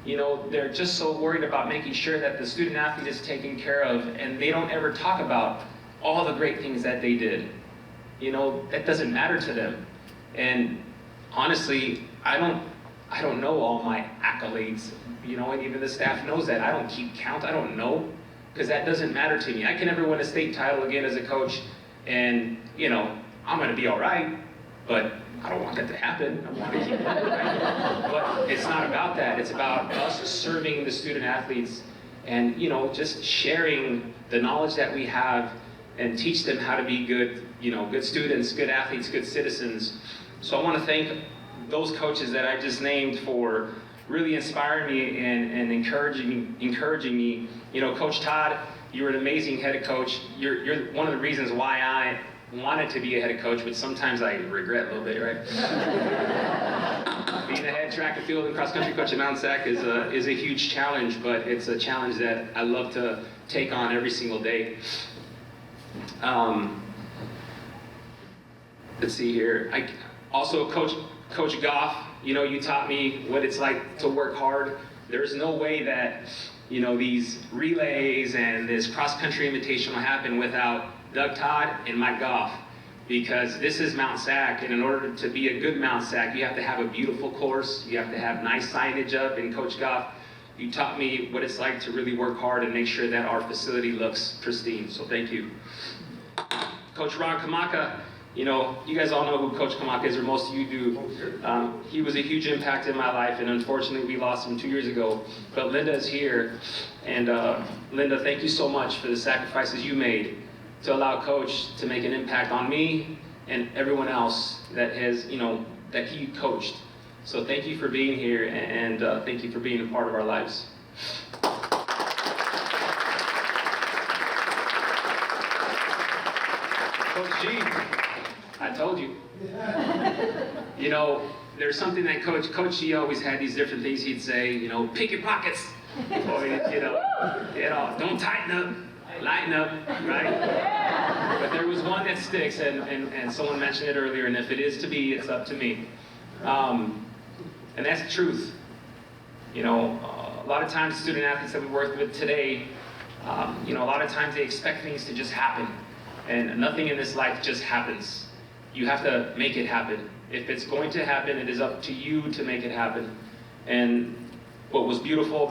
You know, they're just so worried about making sure that the student athlete is taken care of, and they don't ever talk about all the great things that they did. You know, that doesn't matter to them. And honestly, I don't know all my accolades, you know, and even the staff knows that. I don't keep count, I don't know, because that doesn't matter to me. I can never win a state title again as a coach, and, you know, I'm gonna be all right, but I don't want that to happen. I want to keep winning, right? But it's not about that. It's about us serving the student athletes and, you know, just sharing the knowledge that we have and teach them how to be good, you know, good students, good athletes, good citizens. So I want to thank those coaches that I just named for really inspiring me and encouraging me. You know, Coach Todd, you were an amazing head coach. You're one of the reasons why I wanted to be a head coach, but sometimes I regret a little bit, right? Being a head track and field and cross country coach at Mount SAC is a huge challenge, but it's a challenge that I love to take on every single day. Let's see here. Also, Coach Goff, you know, you taught me what it's like to work hard. There's no way that, you know, these relays and this cross-country invitation will happen without Doug Todd and Mike Goff, because this is Mount SAC, and in order to be a good Mount SAC, you have to have a beautiful course, you have to have nice signage up, and Coach Goff, you taught me what it's like to really work hard and make sure that our facility looks pristine, so thank you. Coach Ron Kamaka, you know, you guys all know who Coach Kamaka is, or most of you do. He was a huge impact in my life, and unfortunately we lost him 2 years ago. But Linda is here, and Linda, thank you so much for the sacrifices you made to allow Coach to make an impact on me and everyone else that has, you know, that he coached. So thank you for being here, and thank you for being a part of our lives. Coach G, I told you. You know, there's something that Coach G always had these different things he'd say, you know, pick your pockets. Or, you know, don't tighten up, lighten up, right? But there was one that sticks, and someone mentioned it earlier, and if it is to be, it's up to me. And that's the truth. You know, a lot of times student athletes that we work with today, you know, a lot of times they expect things to just happen. And nothing in this life just happens. You have to make it happen. If it's going to happen, it is up to you to make it happen. And what's been beautiful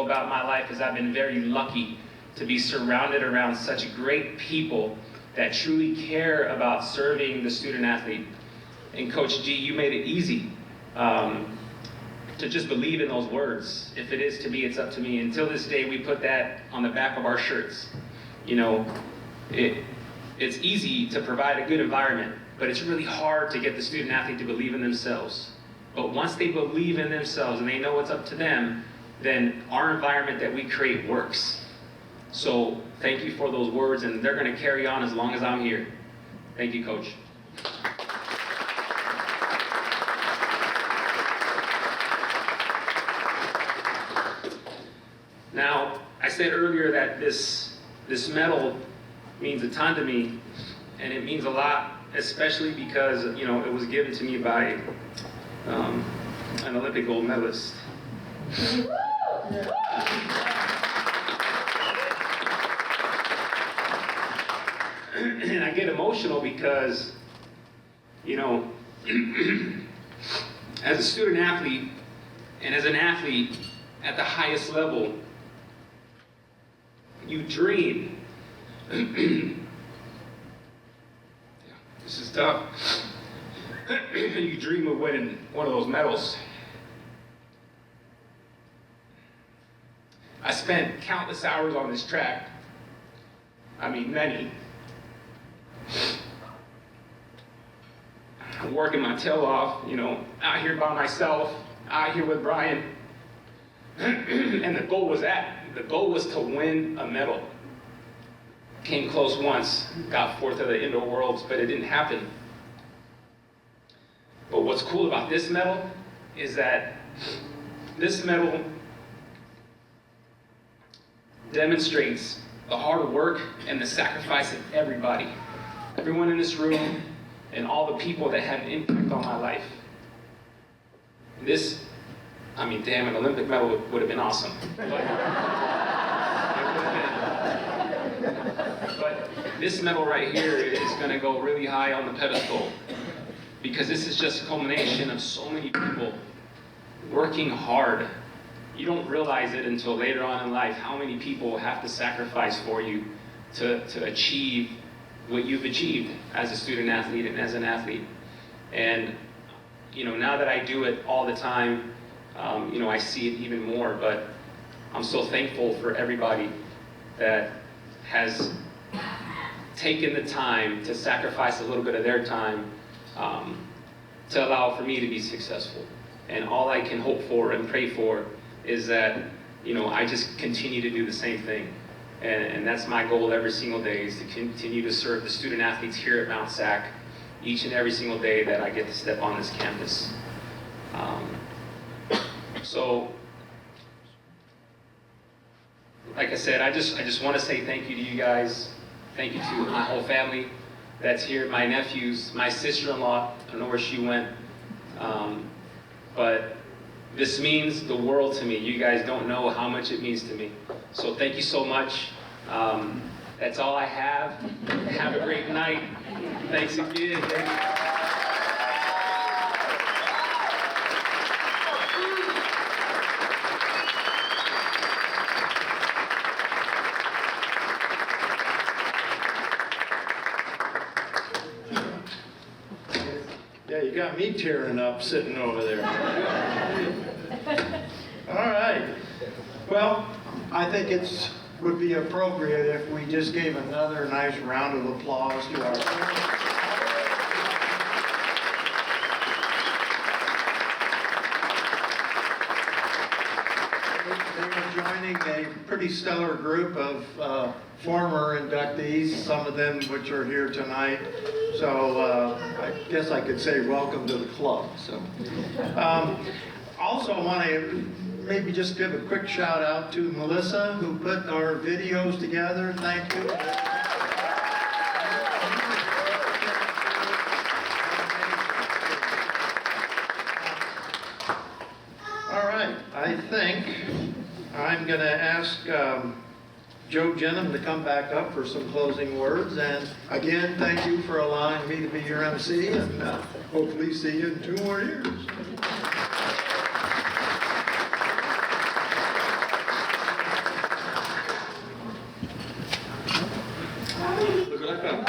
about my life is I've been very lucky to be surrounded around such great people that truly care about serving the student athlete. And Coach G, you made it easy to just believe in those words. If it is to be, it's up to me. Until this day, we put that on the back of our shirts. You know, it's easy to provide a good environment, but it's really hard to get the student athlete to believe in themselves. But once they believe in themselves and they know it's up to them, then our environment that we create works. So thank you for those words, and they're going to carry on as long as I'm here. Thank you, Coach. Now, I said earlier that this medal means a ton to me, and it means a lot, especially because, you know, it was given to me by an Olympic gold medalist. And I get emotional because, you know, as a student athlete and as an athlete at the highest level, you dream. This is tough. You dream of winning one of those medals. I spent countless hours on this track. I mean, many. I'm working my tail off, you know, out here by myself, out here with Brian. And the goal was to win a medal. Came close once, got fourth at the Indoor Worlds, but it didn't happen. But what's cool about this medal is that this medal demonstrates the hard work and the sacrifice of everybody. Everyone in this room and all the people that had an impact on my life. This, I mean, damn, an Olympic medal would have been awesome. But this medal right here is gonna go really high on the pedestal because this is just a culmination of so many people working hard. You don't realize it until later on in life how many people have to sacrifice for you to achieve what you've achieved as a student athlete and as an athlete. And you know, now that I do it all the time, you know, I see it even more, but I'm so thankful for everybody that has taken the time to sacrifice a little bit of their time to allow for me to be successful. And all I can hope for and pray for is that, you know, I just continue to do the same thing. And that's my goal every single day, is to continue to serve the student athletes here at Mount SAC each and every single day that I get to step on this campus. So, like I said, I just want to say thank you to you guys. Thank you to my whole family that's here, my nephews, my sister-in-law. I don't know where she went. But this means the world to me. You guys don't know how much it means to me. So thank you so much. That's all I have. Have a great night. Thanks again. Yeah, you got me tearing up sitting over there. All right. Well, I think it would be appropriate if we just gave another nice round of applause to our They are joining a pretty stellar group of former inductees, some of them which are here tonight. So I guess I could say welcome to the club. So, also I want to maybe just give a quick shout out to Melissa, who put our videos together. Thank you. All right, I think I'm going to ask Joe Jenham to come back up for some closing words. And again, thank you for allowing me to be your MC, and hopefully see you in 2 more years. Look what I found.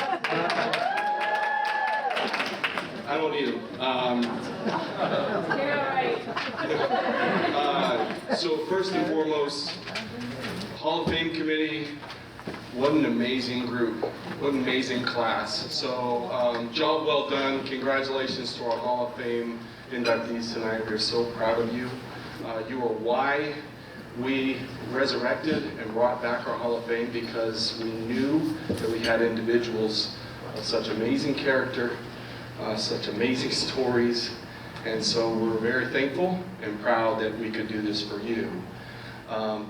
I don't need them. So first and foremost, Hall of Fame committee, what an amazing group, what an amazing class. So job well done. Congratulations to our Hall of Fame inductees tonight. We're so proud of you. You are why we resurrected and brought back our Hall of Fame, because we knew that we had individuals of such amazing character, such amazing stories, and so we're very thankful and proud that we could do this for you.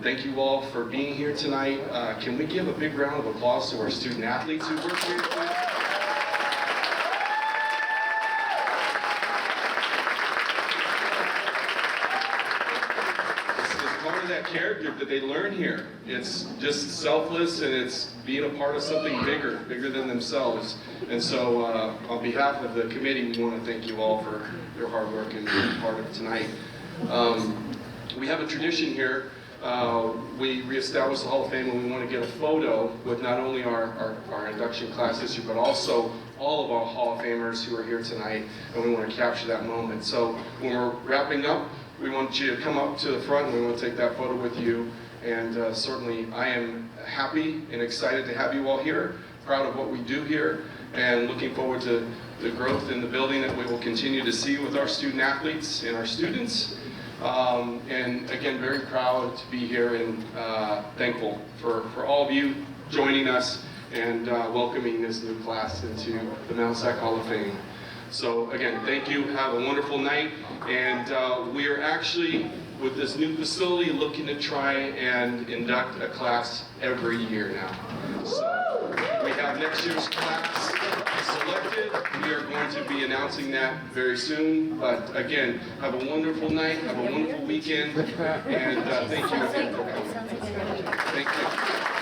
Thank you all for being here tonight. Can we give a big round of applause to our student athletes who work here tonight? That character that they learn here. It's just selfless, and it's being a part of something bigger than themselves. And so on behalf of the committee, we want to thank you all for your hard work and being part of tonight. We have a tradition here. We reestablished the Hall of Fame, and we want to get a photo with not only our induction class this year, but also all of our Hall of Famers who are here tonight, and we want to capture that moment. So when we're wrapping up, we want you to come up to the front, and we want to take that photo with you. And certainly I am happy and excited to have you all here, proud of what we do here, and looking forward to the growth in the building that we will continue to see with our student athletes and our students. And again, very proud to be here and thankful for all of you joining us and welcoming this new class into the Mount SAC Hall of Fame. So again, thank you, have a wonderful night, and we are actually, with this new facility, looking to try and induct a class every year now. So we have next year's class selected. We are going to be announcing that very soon. But again, have a wonderful night, have a wonderful weekend, and thank you again for coming. Thank you.